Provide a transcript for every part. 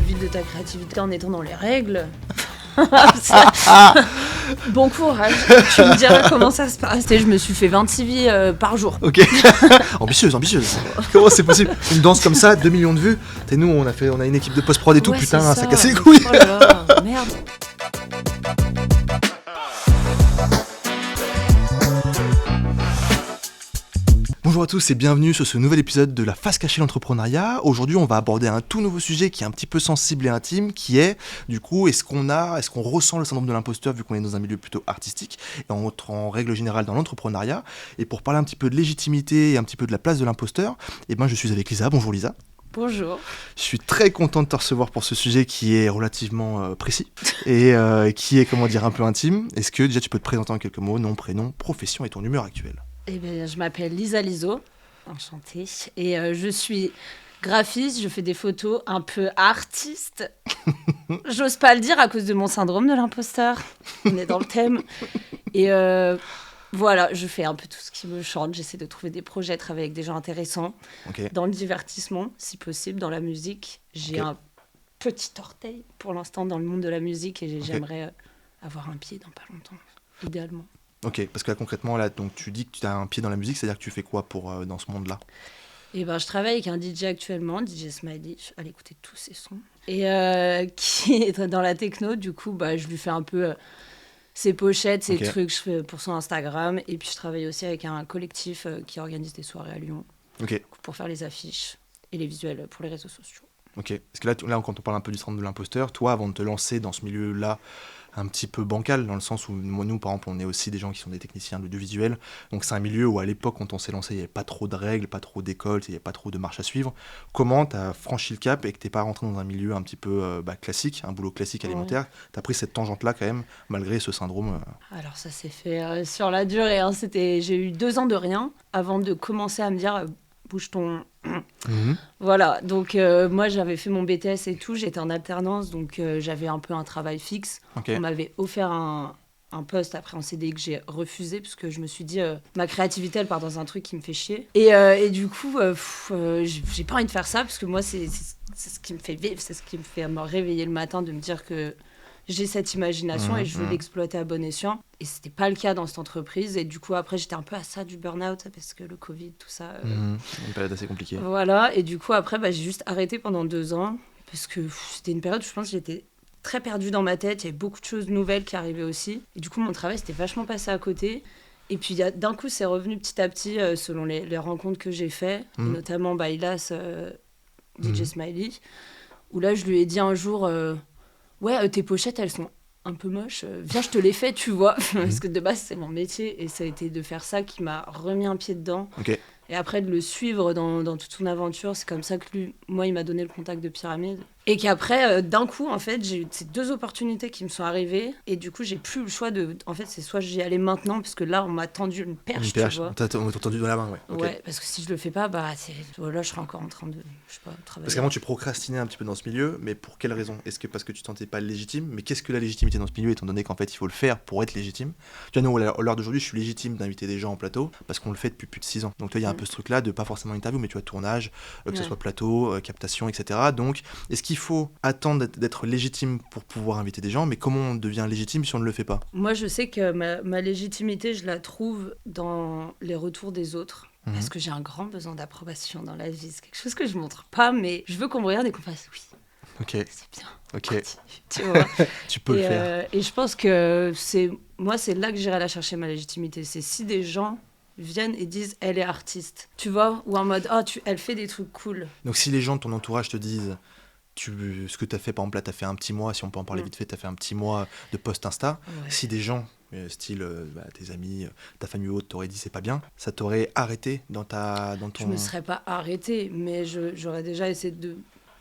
vides de ta créativité en étant dans les règles. Bon courage, tu me diras comment ça se passe. Je me suis fait 26 vies par jour. Ok, ambitieuse. Comment c'est possible? Une danse comme ça, 2 millions de vues. Et nous, on a une équipe de post-prod et tout, ouais, putain, ça casse les couilles. Oh là là, merde. Bonjour à tous et bienvenue sur ce nouvel épisode de la face cachée de l'entrepreneuriat. Aujourd'hui, on va aborder un tout nouveau sujet qui est un petit peu sensible et intime, qui est, du coup, est-ce qu'on ressent le syndrome de l'imposteur vu qu'on est dans un milieu plutôt artistique et en règle générale dans l'entrepreneuriat. Et pour parler un petit peu de légitimité et un petit peu de la place de l'imposteur, je suis avec Lisa. Bonjour Lisa. Bonjour. Je suis très content de te recevoir pour ce sujet qui est relativement précis et qui est, un peu intime. Est-ce que déjà tu peux te présenter en quelques mots, nom, prénom, profession et ton humeur actuelle? Je m'appelle Lisa Liso, enchantée, et je suis graphiste, je fais des photos un peu artiste. J'ose pas le dire à cause de mon syndrome de l'imposteur, on est dans le thème. Et voilà, je fais un peu tout ce qui me chante, j'essaie de trouver des projets, travailler avec des gens intéressants, dans le divertissement, si possible, dans la musique. J'ai un petit orteil pour l'instant dans le monde de la musique et j'aimerais avoir un pied dans pas longtemps, idéalement. Ok, parce que là concrètement, donc tu dis que tu as un pied dans la musique, c'est-à-dire que tu fais quoi dans ce monde-là? Je travaille avec un DJ actuellement, DJ Smiley, allez écouter tous ses sons, et qui est dans la techno, du coup je lui fais un peu ses pochettes, ses trucs, je fais pour son Instagram, et puis je travaille aussi avec un collectif qui organise des soirées à Lyon, pour faire les affiches et les visuels pour les réseaux sociaux. Ok, parce que là quand on parle un peu du syndrome de l'imposteur, toi avant de te lancer dans ce milieu-là, un petit peu bancal, dans le sens où nous, par exemple, on est aussi des gens qui sont des techniciens de l'audiovisuel. Donc, c'est un milieu où, à l'époque, quand on s'est lancé, il n'y avait pas trop de règles, pas trop d'écoles, il n'y avait pas trop de marches à suivre. Comment tu as franchi le cap et que tu n'es pas rentré dans un milieu un petit peu classique, un boulot classique alimentaire? Tu as pris cette tangente-là, quand même, malgré ce syndrome. Alors, ça s'est fait sur la durée. J'ai eu 2 ans de rien avant de commencer à me dire bouge ton... Voilà, donc moi j'avais fait mon BTS et tout, j'étais en alternance, donc j'avais un peu un travail fixe. On m'avait offert un poste après en CDI que j'ai refusé parce que je me suis dit ma créativité elle part dans un truc qui me fait chier. Et du coup, j'ai pas envie de faire ça parce que moi c'est ce qui me fait vivre, c'est ce qui me fait me réveiller le matin, de me dire que j'ai cette imagination et je veux l'exploiter à bon escient. Et c'était pas le cas dans cette entreprise. Et du coup, après, j'étais un peu à ça du burn-out parce que le Covid, tout ça. Une période assez compliquée. Voilà. Et du coup, après, j'ai juste arrêté pendant 2 ans parce que c'était une période où je pense que j'étais très perdue dans ma tête. Il y avait beaucoup de choses nouvelles qui arrivaient aussi. Et du coup, mon travail, c'était vachement passé à côté. Et puis, d'un coup, c'est revenu petit à petit selon les rencontres que j'ai faites. Et notamment, Bailas, DJ Smiley, où là, je lui ai dit un jour... tes pochettes, elles sont un peu moches. Viens, je te les fais, tu vois. Parce que de base, c'est mon métier. Et ça a été de faire ça qui m'a remis un pied dedans. Et après, de le suivre dans toute son aventure. C'est comme ça que il m'a donné le contact de Pyramide. Et qu'après, d'un coup, en fait, j'ai eu ces 2 opportunités qui me sont arrivées. Et du coup, j'ai plus le choix de... En fait, c'est soit j'y allais maintenant, parce que là, on m'a tendu une perche, tu vois. On t'a tendu dans la main, Ouais, parce que si je le fais pas, là, je serais encore en train de, travailler. Parce qu'avant, tu procrastinais un petit peu dans ce milieu, mais pour quelle raison? Est-ce que parce que tu ne te sentais pas légitime? Mais qu'est-ce que la légitimité dans ce milieu, étant donné qu'en fait, il faut le faire pour être légitime? Tu vois, nous, à l'heure d'aujourd'hui, je suis légitime d'inviter des gens en plateau, parce qu'on le fait depuis plus de 6 ans. Donc, tu vois, il y a un peu ce truc-là de pas forcément interview, mais tu vois, tournage, que ce soit plateau, captation, etc. Donc, est-ce qu'il faut attendre d'être légitime pour pouvoir inviter des gens? Mais comment on devient légitime si on ne le fait pas? Moi, je sais que ma légitimité, je la trouve dans les retours des autres. Parce que j'ai un grand besoin d'approbation dans la vie. C'est quelque chose que je montre pas, mais je veux qu'on me regarde et qu'on fasse oui. Ok. C'est bien. Ok. Continue, tu vois. Tu peux le faire. Et je pense que c'est là que j'irai la chercher, ma légitimité. C'est si des gens viennent et disent elle est artiste, tu vois, ou en mode elle fait des trucs cool. Donc si les gens de ton entourage te disent ce que tu as fait, par exemple là tu as fait un petit mois, si on peut en parler vite fait, tu as fait un petit mois de post Insta, si des gens style tes amis, ta famille ou autre t'auraient dit c'est pas bien, ça t'aurait arrêté dans ton... Je me serais pas arrêtée, mais j'aurais déjà essayé de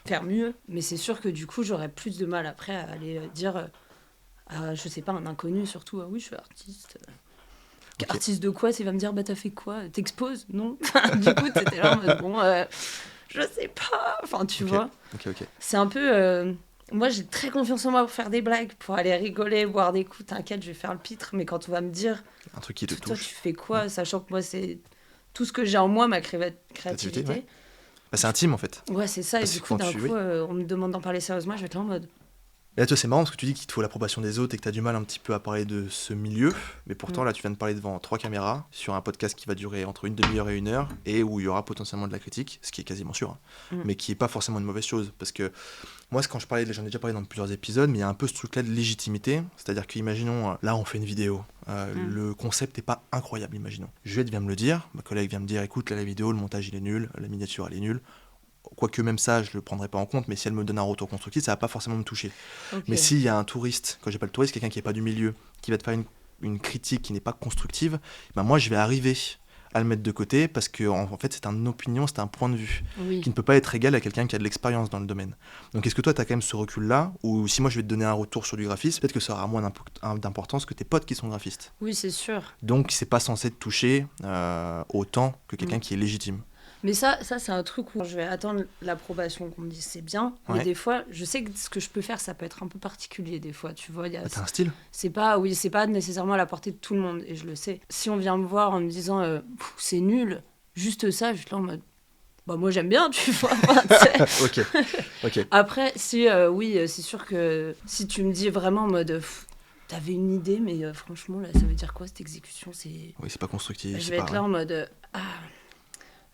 faire mieux, mais c'est sûr que du coup j'aurais plus de mal après à aller dire je sais pas, un inconnu surtout, oui je suis artiste. Artiste de quoi? Il va me dire t'as fait quoi? T'exposes? Non. Du coup t'étais là en mode je sais pas, enfin tu vois. C'est un peu moi j'ai très confiance en moi pour faire des blagues, pour aller rigoler, boire des coups, t'inquiète je vais faire le pitre, mais quand on va me dire un truc qui te touche, toi tu fais quoi, sachant que moi c'est tout ce que j'ai en moi, ma créativité, Bah, c'est intime en fait. Ouais, c'est ça. Et Parce du que coup, quand d'un tu... coup, oui. on me demande d'en parler sérieusement, je vais être là en mode. Et là, toi, c'est marrant parce que tu dis qu'il te faut l'approbation des autres et que tu as du mal un petit peu à parler de ce milieu. Mais Mm. pourtant, là, tu viens de parler devant 3 caméras sur un podcast qui va durer entre une demi-heure et 1 heure et où il y aura potentiellement de la critique, ce qui est quasiment sûr, hein, Mm. mais qui n'est pas forcément une mauvaise chose. Parce que moi, quand j'en ai déjà parlé dans plusieurs épisodes, mais il y a un peu ce truc-là de légitimité. C'est-à-dire qu'imaginons, là, on fait une vidéo. Le concept n'est pas incroyable, imaginons. Juliette vient me le dire, ma collègue vient me dire écoute, là, la vidéo, le montage, il est nul, la miniature, elle est nulle. Quoique même ça, je le prendrai pas en compte, mais si elle me donne un retour constructif, ça va pas forcément me toucher. Ok. Mais s'il y a un touriste, quand j'ai pas le touriste, quelqu'un qui est pas du milieu, qui va te faire une critique qui n'est pas constructive, ben moi je vais arriver à le mettre de côté parce que en fait c'est une opinion, c'est un point de vue Oui. qui ne peut pas être égal à quelqu'un qui a de l'expérience dans le domaine. Donc est-ce que toi tu as quand même ce recul-là, ou si moi je vais te donner un retour sur du graphisme, peut-être que ça aura moins d'importance que tes potes qui sont graphistes. Oui, c'est sûr. Donc c'est pas censé te toucher autant que quelqu'un qui est légitime. Mais ça c'est un truc où je vais attendre l'approbation qu'on me dise c'est bien. Ouais. Mais des fois, je sais que ce que je peux faire, ça peut être un peu particulier des fois. Tu vois, T'as un style. c'est pas nécessairement à la portée de tout le monde. Et je le sais. Si on vient me voir en me disant c'est nul, juste ça, je suis là en mode. Bah moi j'aime bien, tu vois. Ok. Après, oui, c'est sûr que si tu me dis vraiment en mode t'avais une idée, mais franchement là, ça veut dire quoi cette exécution Oui, c'est pas constructif. Je vais être là en mode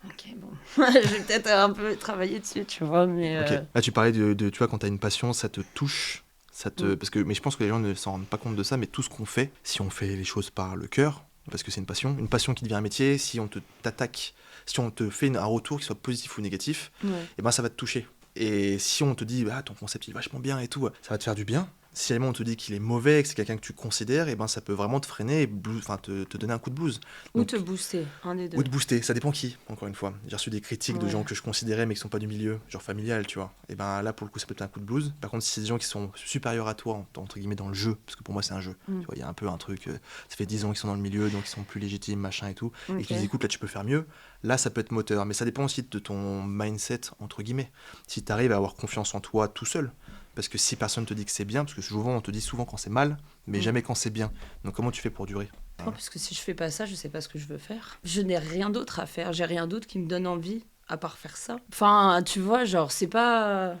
ok, bon, je vais peut-être un peu travailler dessus, tu vois, mais. Ok. Là, tu parlais tu vois, quand t'as une passion, ça te touche, mais je pense que les gens ne s'en rendent pas compte de ça, mais tout ce qu'on fait, si on fait les choses par le cœur, parce que c'est une passion qui devient un métier, si on t'attaque, si on te fait un retour qui soit positif ou négatif, et ben ça va te toucher. Et si on te dit, ton concept il est vachement bien et tout, ça va te faire du bien. Si on te dit qu'il est mauvais, que c'est quelqu'un que tu considères, et ben ça peut vraiment te freiner et te donner un coup de blues. Ou te booster, un des deux. Ou te booster, ça dépend qui, encore une fois. J'ai reçu des critiques de gens que je considérais mais qui sont pas du milieu, genre familial, tu vois. Et ben là, pour le coup, ça peut être un coup de blues. Par contre, si c'est des gens qui sont supérieurs à toi, entre guillemets, dans le jeu, parce que pour moi, c'est un jeu. Tu vois, il y a un peu un truc, ça fait 10 ans qu'ils sont dans le milieu, donc ils sont plus légitimes, machin et tout. Et qui disent, écoute, là, tu peux faire mieux. Là, ça peut être moteur. Mais ça dépend aussi de ton mindset, entre guillemets. Si tu arrives à avoir confiance en toi tout seul. Parce que si personne te dit que c'est bien, parce que souvent on te dit souvent quand c'est mal, mais jamais quand c'est bien. Donc comment tu fais pour durer ? Non, parce que si je fais pas ça, je sais pas ce que je veux faire. Je n'ai rien d'autre à faire. J'ai rien d'autre qui me donne envie à part faire ça. Enfin, tu vois, genre c'est pas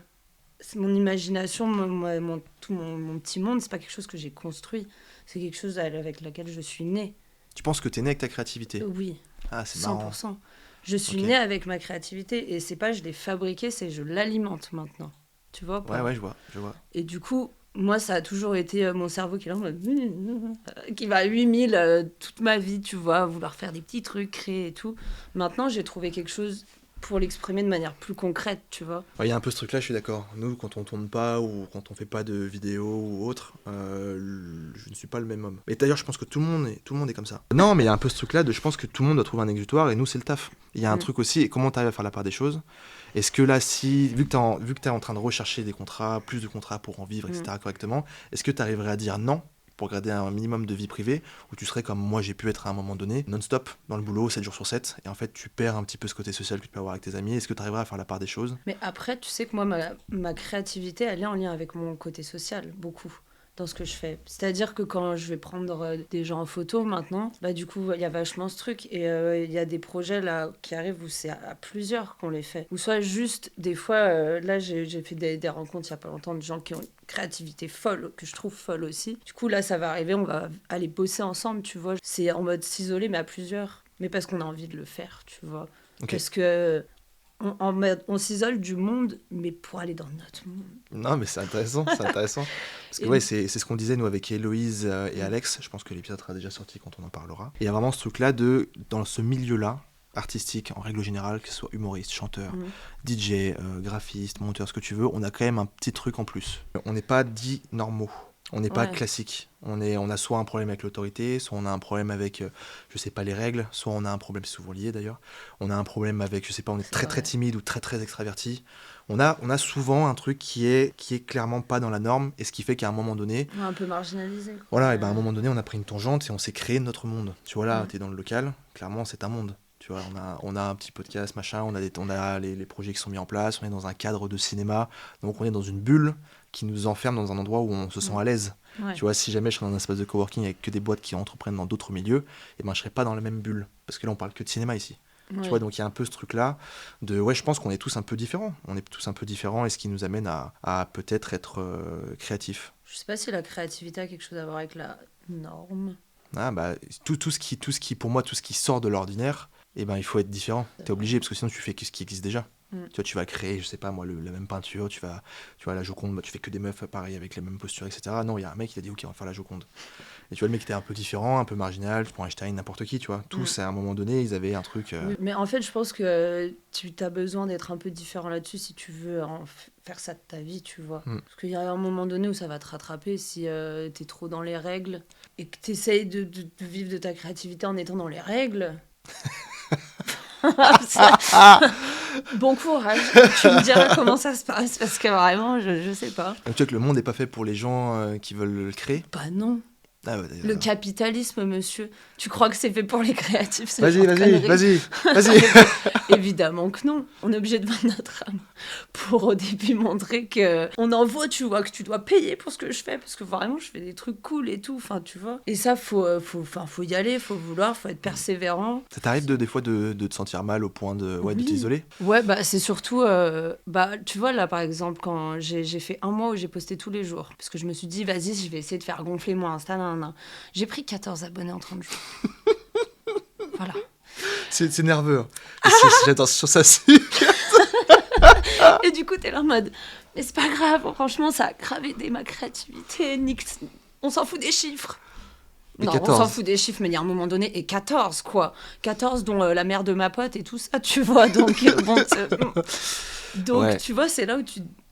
mon imagination, tout mon petit monde, c'est pas quelque chose que j'ai construit. C'est quelque chose avec laquelle je suis née. Tu penses que t'es née avec ta créativité ? Oui. Ah, c'est 100%. marrant. Je suis née avec ma créativité et c'est pas je l'ai fabriquée, c'est je l'alimente maintenant. Tu vois pas ? Ouais, je vois. Et du coup, moi, ça a toujours été mon cerveau qui est là en mode qui va à 8000 toute ma vie, tu vois, vouloir faire des petits trucs, créer et tout. Maintenant, j'ai trouvé quelque chose pour l'exprimer de manière plus concrète, tu vois. Il y a un peu ce truc-là, je suis d'accord. Nous, quand on tourne pas ou quand on fait pas de vidéos ou autre, je ne suis pas le même homme. Mais d'ailleurs, je pense que tout le monde est comme ça. Non, mais il y a un peu ce truc-là je pense que tout le monde doit trouver un exutoire et nous, c'est le taf. Il y a un truc aussi, et comment tu arrives à faire la part des choses ? Est-ce que là, vu que tu es en train de rechercher des contrats, plus de contrats pour en vivre, etc. correctement, est-ce que tu arriverais à dire non pour garder un minimum de vie privée, ou tu serais comme moi j'ai pu être à un moment donné, non-stop, dans le boulot, 7 jours sur 7, et en fait tu perds un petit peu ce côté social que tu peux avoir avec tes amis. Est-ce que tu arriverais à faire la part des choses ? Mais après, tu sais que moi, ma créativité, elle est en lien avec mon côté social, beaucoup, dans ce que je fais. C'est-à-dire que quand je vais prendre des gens en photo maintenant, bah du coup, il y a vachement ce truc. Et il y a des projets là qui arrivent où c'est à plusieurs qu'on les fait. Ou soit juste, des fois, là, j'ai fait des rencontres il y a pas longtemps de gens qui ont une créativité folle, que je trouve folle aussi. Du coup, là, ça va arriver, on va aller bosser ensemble, tu vois. C'est en mode s'isoler, mais à plusieurs. Mais parce qu'on a envie de le faire, tu vois. Okay. Parce que... On s'isole du monde, mais pour aller dans notre monde. Non, mais c'est intéressant. Parce que c'est ce qu'on disait, nous, avec Héloïse et Alex. Je pense que l'épisode sera déjà sorti quand on en parlera. Et il y a vraiment ce truc-là dans ce milieu-là, artistique, en règle générale, que ce soit humoriste, chanteur, DJ, graphiste, monteur, ce que tu veux, on a quand même un petit truc en plus. On n'est pas dit normaux. On n'est pas classique. On a soit un problème avec l'autorité, soit on a un problème avec, je sais pas, les règles, soit on a un problème, c'est souvent lié d'ailleurs, on a un problème avec, je sais pas, on est très très timide ou très très extraverti. On a souvent un truc qui est clairement pas dans la norme, et ce qui fait qu'à un moment donné... Un peu marginalisé. Quoi. Voilà, et ben à un moment donné, on a pris une tangente et on s'est créé notre monde. Tu vois là, t'es dans le local, clairement c'est un monde. Tu vois, on a un petit podcast, machin, on a les projets qui sont mis en place, on est dans un cadre de cinéma, donc on est dans une bulle qui nous enferme dans un endroit où on se sent à l'aise. Ouais. Tu vois, si jamais je serais dans un espace de coworking avec que des boîtes qui entreprennent dans d'autres milieux, et ben je serais pas dans la même bulle, parce que là on parle que de cinéma ici. Tu vois, donc il y a un peu ce truc-là de, ouais, je pense qu'on est tous un peu différents. On est tous un peu différents et ce qui nous amène à peut-être être créatifs. Je sais pas si la créativité a quelque chose à voir avec la norme. Ah, bah, tout ce qui, pour moi, tout ce qui sort de l'ordinaire, eh ben, il faut être différent. T'es obligé, parce que sinon tu fais que ce qui existe déjà. Tu vois, tu vas créer, je sais pas moi, la même peinture, tu vois, la Joconde, bah, tu fais que des meufs pareil avec les mêmes postures, etc. Non, il y a un mec qui a dit, ok, on va faire la Joconde. Et tu vois, le mec était un peu différent, un peu marginal, tu prends Einstein, n'importe qui, tu vois. Tous, à un moment donné, ils avaient un truc. Oui, mais en fait, je pense que tu as besoin d'être un peu différent là-dessus si tu veux faire ça de ta vie, tu vois. Parce qu'il y a un moment donné où ça va te rattraper si t'es trop dans les règles et que t'essayes de vivre de ta créativité en étant dans les règles. Bon courage, tu me diras comment ça se passe parce que vraiment, je sais pas. Tu vois que le monde n'est pas fait pour les gens qui veulent le créer. Bah non. Ah ouais, Le capitalisme, monsieur. Tu crois que c'est fait pour les créatifs? Vas-y. Évidemment que non. On est obligé de vendre notre âme pour au début montrer que on en vaut, tu vois, que tu dois payer pour ce que je fais parce que vraiment je fais des trucs cool et tout, enfin tu vois. Et ça faut y aller, faut vouloir, faut être persévérant. Ça t'arrive des fois de te sentir mal au point de t'isoler? Ouais, bah c'est surtout tu vois là par exemple quand j'ai fait un mois où j'ai posté tous les jours parce que je me suis dit vas-y, je vais essayer de faire gonfler mon Insta. J'ai pris 14 abonnés en 30 jours. Voilà. C'est nerveux. Hein. J'attends sur ça. Et du coup, t'es là en mode, mais c'est pas grave, franchement, ça a grave aidé ma créativité. On s'en fout des chiffres. Et non, 14. On s'en fout des chiffres, mais il y a un moment donné, et 14, quoi. 14, dont la mère de ma pote et tout ça, tu vois. Donc, Ouais. tu vois, c'est là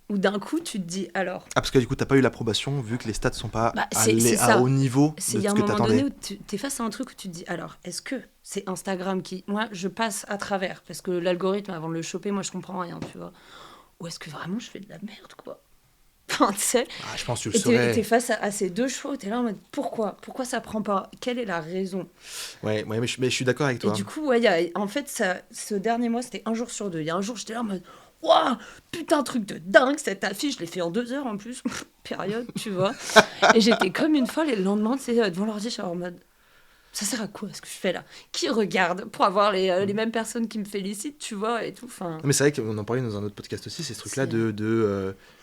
où d'un coup, tu te dis, alors... Ah, parce que du coup, t'as pas eu l'approbation vu que les stats sont pas c'est à haut niveau Il de y a ce un que moment t'attendais. donné où t'es face à un truc où tu te dis, alors, est-ce que c'est Instagram qui... Moi, je passe à travers, parce que l'algorithme, avant de le choper, moi, je comprends rien, tu vois. Ou est-ce que vraiment je fais de la merde, quoi? Enfin, tu sais. Ah, je pense que tu le saurais. T'es face à ces deux chevaux, t'es là en mode, pourquoi ça prend pas? Quelle est la raison? Ouais, mais je suis d'accord avec toi. Et du coup, ouais, en fait, ce dernier mois, c'était 1 jour sur 2. Il y a un jour, j'étais là en mode, waouh, putain, truc de dingue, cette affiche, je l'ai fait en 2 heures en plus, période, tu vois. Et j'étais comme une folle, et le lendemain, tu sais, devant l'ordi, j'étais en mode, ça sert à quoi ce que je fais là? Qui regarde pour avoir les mêmes personnes qui me félicitent, tu vois, et tout. Enfin... Mais c'est vrai qu'on en parlait dans un autre podcast aussi, c'est ce truc-là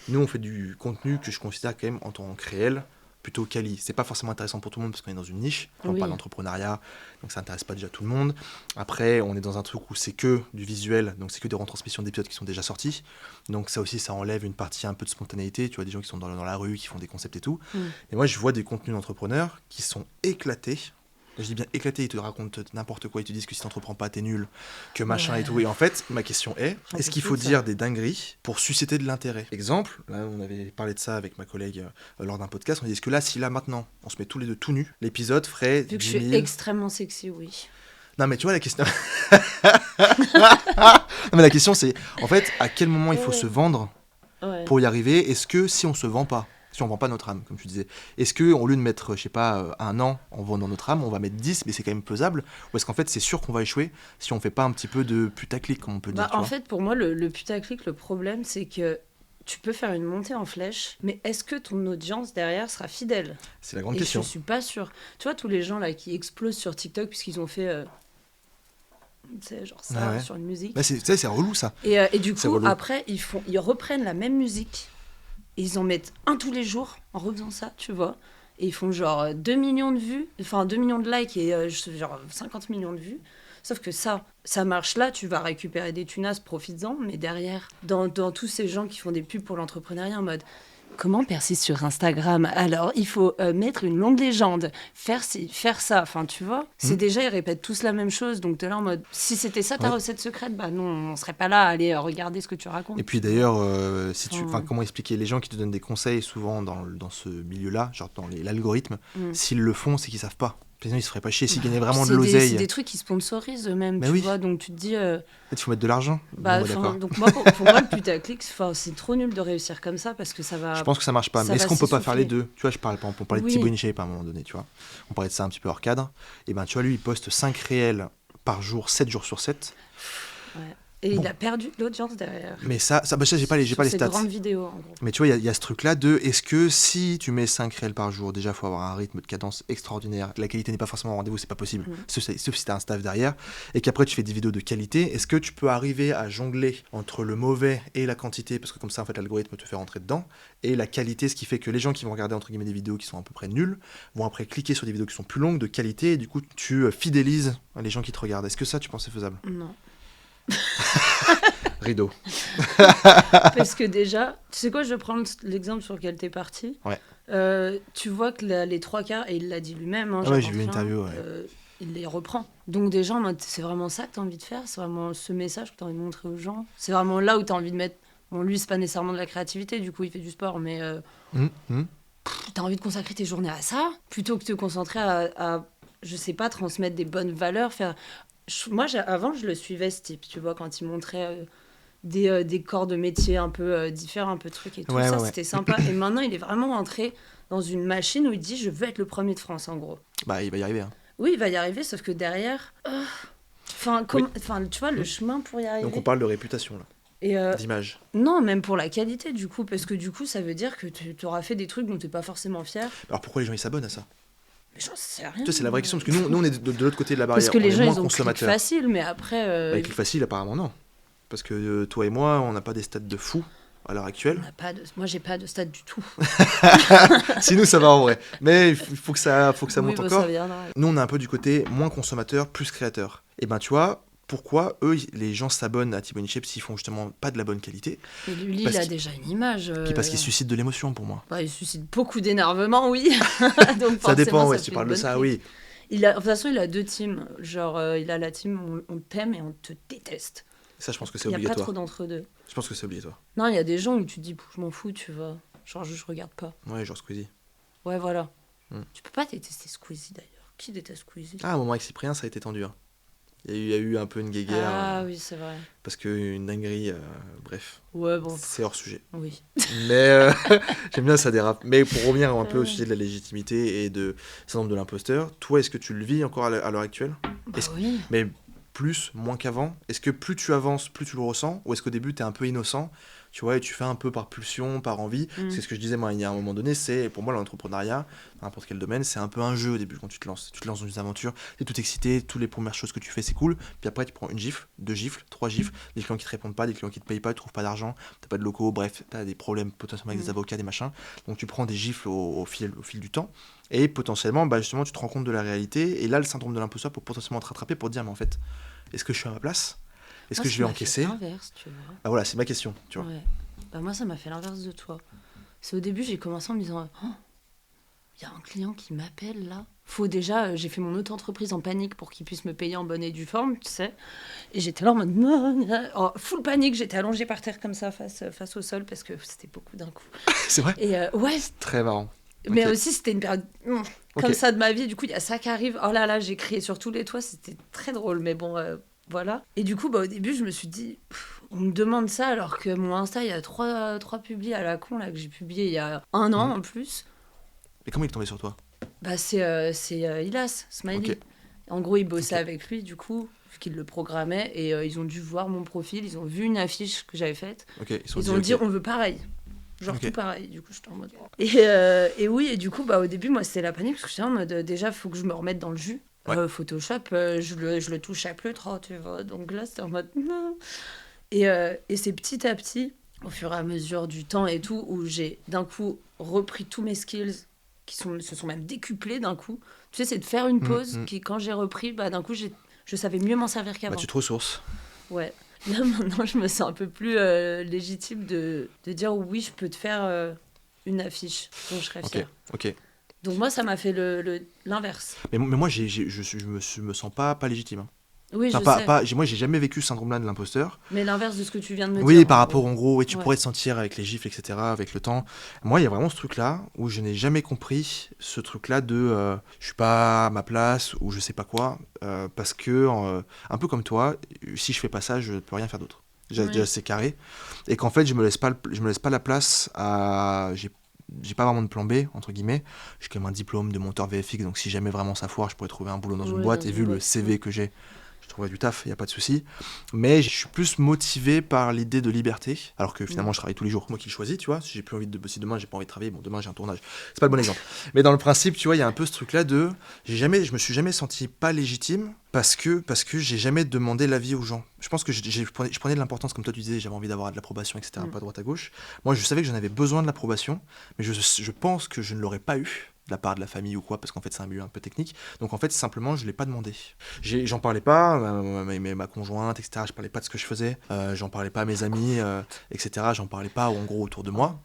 nous, on fait du contenu que je considère quand même en tant que réel, plutôt quali. C'est pas forcément intéressant pour tout le monde parce qu'on est dans une niche. On parle d'entrepreneuriat, donc ça intéresse pas déjà tout le monde. Après, on est dans un truc où c'est que du visuel, donc c'est que des retransmissions d'épisodes qui sont déjà sortis. Donc ça aussi, ça enlève une partie un peu de spontanéité. Tu vois, des gens qui sont dans la rue, qui font des concepts et tout. Et moi, je vois des contenus d'entrepreneurs qui sont éclatés. Je dis bien éclaté, ils te racontent n'importe quoi, ils te disent que si t'entreprends pas, t'es nul, que machin et tout. Et en fait, ma question est-ce qu'il faut dire des dingueries pour susciter de l'intérêt? Exemple, là, on avait parlé de ça avec ma collègue lors d'un podcast, on dit, est-ce que là, si là, maintenant, on se met tous les deux tout nus, l'épisode ferait 10 000... Vu que je suis extrêmement sexy, oui. Non, mais tu vois, la question... non, mais la question, c'est, en fait, à quel moment il faut se vendre pour y arriver? Est-ce que si on se vend pas, si on vend pas notre âme, comme tu disais, est-ce que au lieu de mettre, je sais pas, 1 an en vendant notre âme, on va mettre 10, mais c'est quand même pesable? Ou est-ce qu'en fait c'est sûr qu'on va échouer si on fait pas un petit peu de putaclic, comme on peut dire? En fait, pour moi, le putaclic, le problème, c'est que tu peux faire une montée en flèche, mais est-ce que ton audience derrière sera fidèle? C'est la grande question. Je suis pas sûre. Tu vois, tous les gens là qui explosent sur TikTok puisqu'ils ont fait... tu sais, genre ça, sur une musique. Bah, c'est relou ça. Et du coup, après, ils reprennent la même musique. Et ils en mettent un tous les jours en refaisant ça, tu vois. Et ils font genre 2 millions de vues, enfin 2 millions de likes et genre 50 millions de vues. Sauf que ça marche là, tu vas récupérer des tunasses, profites-en. Mais derrière, dans tous ces gens qui font des pubs pour l'entrepreneuriat en mode... Comment persister sur Instagram? Alors, il faut mettre une longue légende, faire ci, faire ça. Enfin, tu vois, c'est déjà, ils répètent tous la même chose. Donc, t'es là en mode, si c'était ça ta recette secrète, bah non, on serait pas là à aller regarder ce que tu racontes. Et puis d'ailleurs, comment expliquer? Les gens qui te donnent des conseils, souvent dans ce milieu-là, genre dans l'algorithme, s'ils le font, c'est qu'ils savent pas. Sinon, ils se feraient pas chier s'ils gagnaient vraiment de l'oseille. C'est des trucs qui sponsorisent eux-mêmes, tu vois. Donc, tu te dis... Il faut mettre de l'argent. Donc moi, pour moi, le putaclic, c'est trop nul de réussir comme ça parce que ça va... Je pense que ça marche pas. Mais est-ce qu'on peut pas faire les deux? Tu vois, on parlait de Thibaut InShape à un moment donné, tu vois. On parlait de ça un petit peu hors cadre. Et ben, tu vois, lui, il poste 5 réels par jour, 7 jours sur 7. Ouais. Et Bon. il a perdu de l'audience derrière. Mais ça j'ai pas les Sur ses stats. grandes vidéos, en gros. Mais tu vois, il y a ce truc-là de est-ce que si tu mets 5 réels par jour, déjà, il faut avoir un rythme de cadence extraordinaire. La qualité n'est pas forcément au rendez-vous, c'est pas possible. Sauf si tu as un staff derrière. Et qu'après, tu fais des vidéos de qualité. Est-ce que tu peux arriver à jongler entre le mauvais et la quantité, parce que comme ça, en fait, l'algorithme te fait rentrer dedans, et la qualité, ce qui fait que les gens qui vont regarder, entre guillemets, des vidéos qui sont à peu près nulles, vont après cliquer sur des vidéos qui sont plus longues, de qualité, et du coup, tu fidélises les gens qui te regardent. Est-ce que ça, tu penses, c'est faisable? Non. Rideau. Parce que déjà, tu sais quoi, je vais prendre l'exemple sur lequel t'es parti. Ouais. Tu vois que les 3 quarts, et il l'a dit lui-même, hein, Ouais, j'ai vu une interview, ouais. il les reprend. Donc déjà, en mode, c'est vraiment ça que t'as envie de faire, c'est vraiment ce message que t'as envie de montrer aux gens. C'est vraiment là où t'as envie de mettre... Bon, lui, c'est pas nécessairement de la créativité, du coup, il fait du sport, mais t'as envie de consacrer tes journées à ça, plutôt que de te concentrer à je sais pas, transmettre des bonnes valeurs, faire... Moi, avant, je le suivais, ce type, tu vois, quand il montrait... des corps de métier un peu différents, un peu de trucs et tout Ouais, ça, ouais. c'était sympa. Et maintenant, il est vraiment rentré dans une machine où il dit je veux être le premier de France, en gros. Bah, il va y arriver. Hein. Oui, il va y arriver, sauf que derrière, tu vois, le chemin pour y arriver. Donc on parle de réputation, là. Et d'image. non, même pour la qualité, du coup, parce que du coup, ça veut dire que tu auras fait des trucs dont tu n'es pas forcément fier. Alors pourquoi les gens ils s'abonnent à ça? Mais j'en sais rien. Tu sais, c'est la vraie question, parce que nous on est de l'autre côté de la barrière. Parce que les on est gens, moins ils ont clic consommateurs. facile, mais après... Bah, les clics faciles, apparemment, non. Parce que toi et moi, on n'a pas des stats de fou à l'heure actuelle. Moi, j'ai pas de stade du tout. Si nous, ça va en vrai. Mais il faut que ça Oui, monte bah, encore. ça viendra. Nous, on a un peu du côté moins consommateur, plus créateur. Et ben, tu vois, pourquoi eux, les gens s'abonnent à Thibaut InShape s'ils font justement pas de la bonne qualité? Et lui, Parce il a qu'il- déjà une image. Puis parce qu'il suscite de l'émotion pour moi. Bah, il suscite beaucoup d'énervement, oui. Donc, Ça dépend, forcément, ouais, ça si tu fait parles une de bonne ça, clique. oui. De toute façon, il a 2 teams. Genre, il a la team on t'aime et on te déteste. Ça, je pense que c'est Il n'y a pas obligatoire. trop d'entre-deux. Je pense que c'est obligatoire. Non, il y a des gens où tu te dis, je m'en fous, tu vois. Genre, je regarde pas. Ouais, genre Squeezie. Ouais, voilà. Hmm. Tu peux pas détester Squeezie, d'ailleurs. Qui déteste Squeezie? Ah, à un moment avec Cyprien, ça a été tendu. Hein. Il y a eu un peu une guéguerre. Ah oui, c'est vrai. Parce qu'une dinguerie, bref, Ouais, bon, c'est hors sujet. oui. Mais j'aime bien ça dérape. Mais pour revenir un peu au sujet de la légitimité et de syndrome de l'imposteur, toi, est-ce que tu le vis encore à l'heure actuelle? Bah Est-ce- oui. Mais plus, moins qu'avant? Est-ce que plus tu avances, plus tu le ressens? Ou est-ce qu'au début, tu es un peu innocent, tu vois, et tu fais un peu par pulsion, par envie? C'est ce que je disais, moi, il y a un moment donné, c'est, pour moi, l'entrepreneuriat, dans n'importe quel domaine, c'est un peu un jeu au début quand tu te lances. Tu te lances dans une aventure, tu es tout excité, toutes les premières choses que tu fais, c'est cool. Puis après, tu prends une gifle, 2 gifles, 3 gifles, des clients qui te répondent pas, des clients qui te payent pas, tu trouves pas d'argent, t'as pas de locaux, bref, t'as des problèmes potentiellement avec des avocats, des machins. Donc tu prends des gifles au fil du temps. Et potentiellement, bah, justement, tu te rends compte de la réalité. Et là, le syndrome de l'imposteur peut potentiellement te rattraper pour te dire, mais en fait, est-ce que je suis à ma place? Est-ce Moi, que ça je vais m'a fait encaisser? l'inverse, tu vois. Ah voilà, c'est ma question, tu vois. Ouais. Bah, moi, ça m'a fait l'inverse de toi. C'est au début, j'ai commencé en me disant, il y a un client qui m'appelle là. Faut déjà, j'ai fait mon auto-entreprise en panique pour qu'il puisse me payer en bonne et due forme, tu sais. Et j'étais là en mode, non, full panique, j'étais allongée par terre comme ça, face au sol, parce que c'était beaucoup d'un coup. C'est vrai? Et ouais, Très marrant. mais Ok. aussi c'était une période comme Ok. ça de ma vie. Du coup, il y a ça qui arrive. Oh là là, j'ai crié sur tous les toits, c'était très drôle, mais bon, voilà. Et du coup, bah, au début, je me suis dit, on me demande ça alors que mon Insta, il y a trois publis à la con là, que j'ai publié il y a 1 an en plus. Mais comment il est tombé sur toi? Bah, c'est Ilas, Smiley. Ok. En gros, ils bossaient Ok. avec lui, du coup, vu qu'il le programmait, et ils ont dû voir mon profil, ils ont vu une affiche que j'avais faite. Ok, ils Ils ont dit, ok. on veut pareil. Genre Ok. tout pareil. Du coup, j'étais en mode. Et oui, et du coup, bah, au début, moi, c'était la panique, parce que j'étais en mode, déjà, faut que je me remette dans le jus. Ouais. Photoshop, je le touchais plus trop, tu vois. Donc là, c'était en mode, non. Et c'est petit à petit, au fur et à mesure du temps et tout, où j'ai d'un coup repris tous mes skills, se sont même décuplés d'un coup. Tu sais, c'est de faire une pause, qui, quand j'ai repris, bah, d'un coup, je savais mieux m'en servir qu'avant. Bah, tu te ressources. Ouais. Là, maintenant, je me sens un peu plus légitime de dire oui, je peux te faire une affiche dont je serais Ok, fière. ok. Donc moi, ça m'a fait l'inverse. Mais moi, je me sens pas légitime. Hein. Oui, Enfin, je sais. moi, j'ai jamais vécu ce syndrome-là de l'imposteur. Mais l'inverse de ce que tu viens de me dire. Oui, par en rapport gros. en gros, et tu Ouais. pourrais te sentir avec les gifles, etc., avec le temps. Moi, il y a vraiment ce truc-là où je n'ai jamais compris ce truc-là de je suis pas à ma place ou je sais pas quoi, parce que, un peu comme toi, si je fais pas ça, je ne peux rien faire d'autre. Déjà, Oui. déjà, c'est carré. Et qu'en fait, je me laisse pas la place à. J'ai pas vraiment de plan B, entre guillemets. J'ai quand même un diplôme de monteur VFX, donc si jamais vraiment ça foire, je pourrais trouver un boulot dans une Ouais, boîte. dans Et une vu le boîte, CV que j'ai, je trouverai du taf, il y a pas de souci. Mais je suis plus motivé par l'idée de liberté, alors que finalement je travaille tous les jours. Moi qui le choisis, tu vois, si j'ai plus envie de, si demain j'ai pas envie de travailler, bon demain j'ai un tournage. C'est pas le bon exemple. Mais dans le principe, tu vois, il y a un peu ce truc-là de, je me suis jamais senti pas légitime parce que j'ai jamais demandé l'avis aux gens. Je pense que je prenais de l'importance, comme toi tu disais, j'avais envie d'avoir de l'approbation, etc. Pas à droite à gauche. Moi je savais que j'en avais besoin de l'approbation, mais je pense que je ne l'aurais pas eu de la part de la famille ou quoi, parce qu'en fait c'est un milieu un peu technique. Donc en fait simplement je l'ai pas demandé. J'en parlais pas à ma conjointe, etc. Je parlais pas de ce que je faisais. J'en parlais pas à mes amis, etc. J'en parlais pas en gros autour de moi,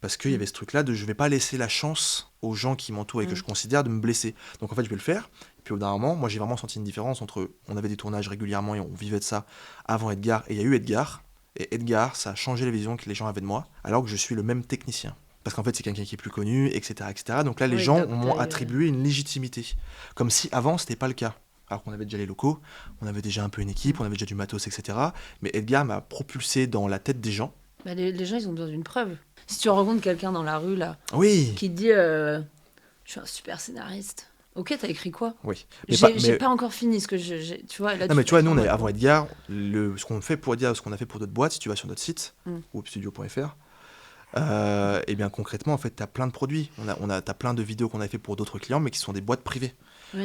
parce qu'il y avait ce truc-là de je vais pas laisser la chance aux gens qui m'entourent et que je considère de me blesser. Donc en fait je vais le faire. Et puis au bout d'un moment, moi j'ai vraiment senti une différence entre, on avait des tournages régulièrement et on vivait de ça avant Edgar, et il y a eu Edgar. Et Edgar, ça a changé la vision que les gens avaient de moi, alors que je suis le même technicien. Parce qu'en fait, c'est quelqu'un qui est plus connu, etc. etc. Donc là, les gens m'ont attribué une légitimité. Comme si avant, c'était pas le cas. Alors qu'on avait déjà les locaux, on avait déjà un peu une équipe, on avait déjà du matos, etc. Mais Edgar m'a propulsé dans la tête des gens. Bah, les gens, ils ont besoin d'une preuve. Si tu rencontres quelqu'un dans la rue, là, oui. qui te dit je suis un super scénariste. Ok, t'as écrit quoi? Oui. J'ai pas encore fini ce que tu vois. Là, non, mais tu vois, nous, on avait, avant Edgar, ce qu'on fait pour Edgar, ce qu'on a fait pour d'autres boîtes, si tu vas sur notre site, webstudio.fr, et bien concrètement, en fait, tu as plein de produits. T'as plein de vidéos qu'on a fait pour d'autres clients, mais qui sont des boîtes privées.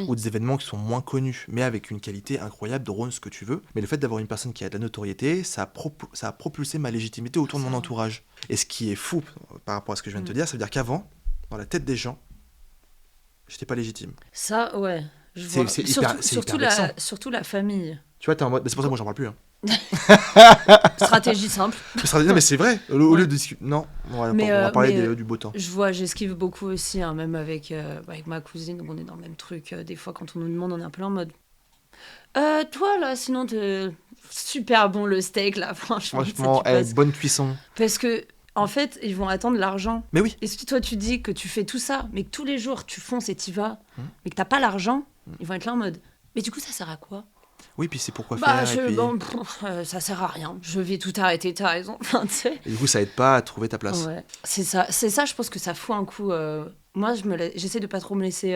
Ou des événements qui sont moins connus, mais avec une qualité incroyable, drone, ce que tu veux. Mais le fait d'avoir une personne qui a de la notoriété, ça a propulsé ma légitimité autour de mon entourage. Et ce qui est fou par rapport à ce que je viens de te dire, ça veut dire qu'avant, dans la tête des gens, j'étais pas légitime. Ça, ouais. Je vois. Surtout la famille. Tu vois, t'es en mode. C'est pour ça que moi j'en parle plus. Hein. Stratégie simple. Non, mais c'est vrai. Au lieu de discuter. Non, on va parler du beau temps. J'esquive beaucoup aussi, hein, même avec ma cousine, on est dans le même truc. Des fois, quand on nous demande, on est un peu en mode. Toi, là, sinon, super bon le steak, là, franchement. Bonne cuisson. Parce que. En fait, ils vont attendre l'argent. Mais oui. Et si toi, tu dis que tu fais tout ça, mais que tous les jours, tu fonces et t'y vas, mais que t'as pas l'argent, ils vont être là en mode « Mais du coup, ça sert à quoi ?» Oui, puis c'est pourquoi faire. Ça sert à rien. Je vais tout arrêter, t'as raison. Enfin, tu sais. Et du coup, ça aide pas à trouver ta place. Ouais. C'est ça, je pense que ça fout un coup. Moi, j'essaie de pas trop me laisser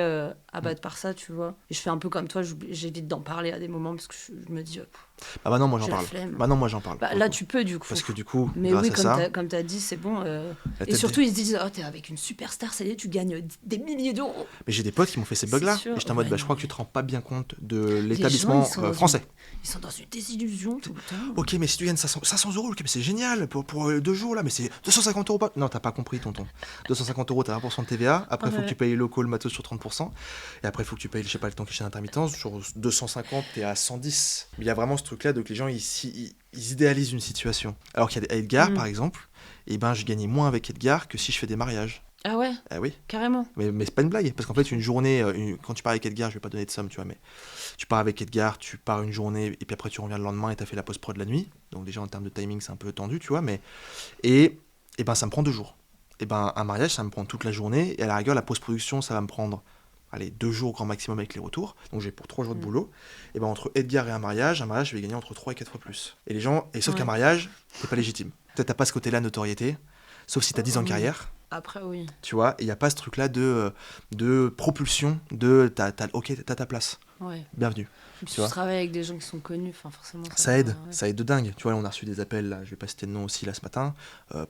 abattre par ça, tu vois. Et je fais un peu comme toi, j'évite d'en parler à des moments parce que je me dis... Bah maintenant, moi, j'en parle. Bah, là, tu peux, du coup. Parce que du coup, mais grâce oui, à ça... comme t'as dit, c'est bon. Et surtout, ils se disent, oh, t'es avec une superstar, ça y est, tu gagnes des milliers d'euros. Mais j'ai des potes qui m'ont fait ces bugs-là. Et j'étais en mode, je crois que tu te rends pas bien compte de l'établissement français. Ils sont dans une désillusion tout le temps. Ok, mais si tu gagnes 500 €, ok, mais c'est génial pour 2 jours, là, mais c'est 250 €. Non, t'as pas compris, tonton. 250 €, t'as 1% de TVA. Après, il faut que tu payes les locaux, le matos sur 30%. Et après, il faut que tu payes, je sais pas, le temps qui est d'intermittence. Sur 250, t'es à 110. Mais il y a vraiment ce truc-là de que les gens, ils idéalisent une situation. Alors qu'il y a Edgar, par exemple, et ben, je gagnais moins avec Edgar que si je fais des mariages. Ah ouais? Ah oui. Carrément. Mais c'est pas une blague, parce qu'en fait, une journée, quand tu pars avec Edgar, je vais pas donner de somme, tu vois, mais tu pars avec Edgar, tu pars une journée, et puis après tu reviens le lendemain et t'as fait la post-prod la nuit. Donc déjà, en termes de timing, c'est un peu tendu, tu vois, mais... Et ben, ça me prend 2 jours. Et ben, un mariage, ça me prend toute la journée, et à la rigueur, la post-production, ça va me prendre... 2 jours grand maximum avec les retours, donc j'ai pour 3 jours de boulot, et ben entre Edgar et un mariage, je vais gagner entre 3 et 4 fois plus. Et les gens, sauf qu'un mariage, t'es pas légitime. Peut-être t'as pas ce côté-là, notoriété, sauf si t'as 10 ans de carrière. Après, oui. Tu vois, et il n'y a pas ce truc-là de propulsion, de t'as ta place. Ouais. Bienvenue. Tu travailles avec des gens qui sont connus, forcément. Ça aide, ça aide de dingue. Tu vois, là, on a reçu des appels, là, je vais pas citer de nom aussi, là, ce matin.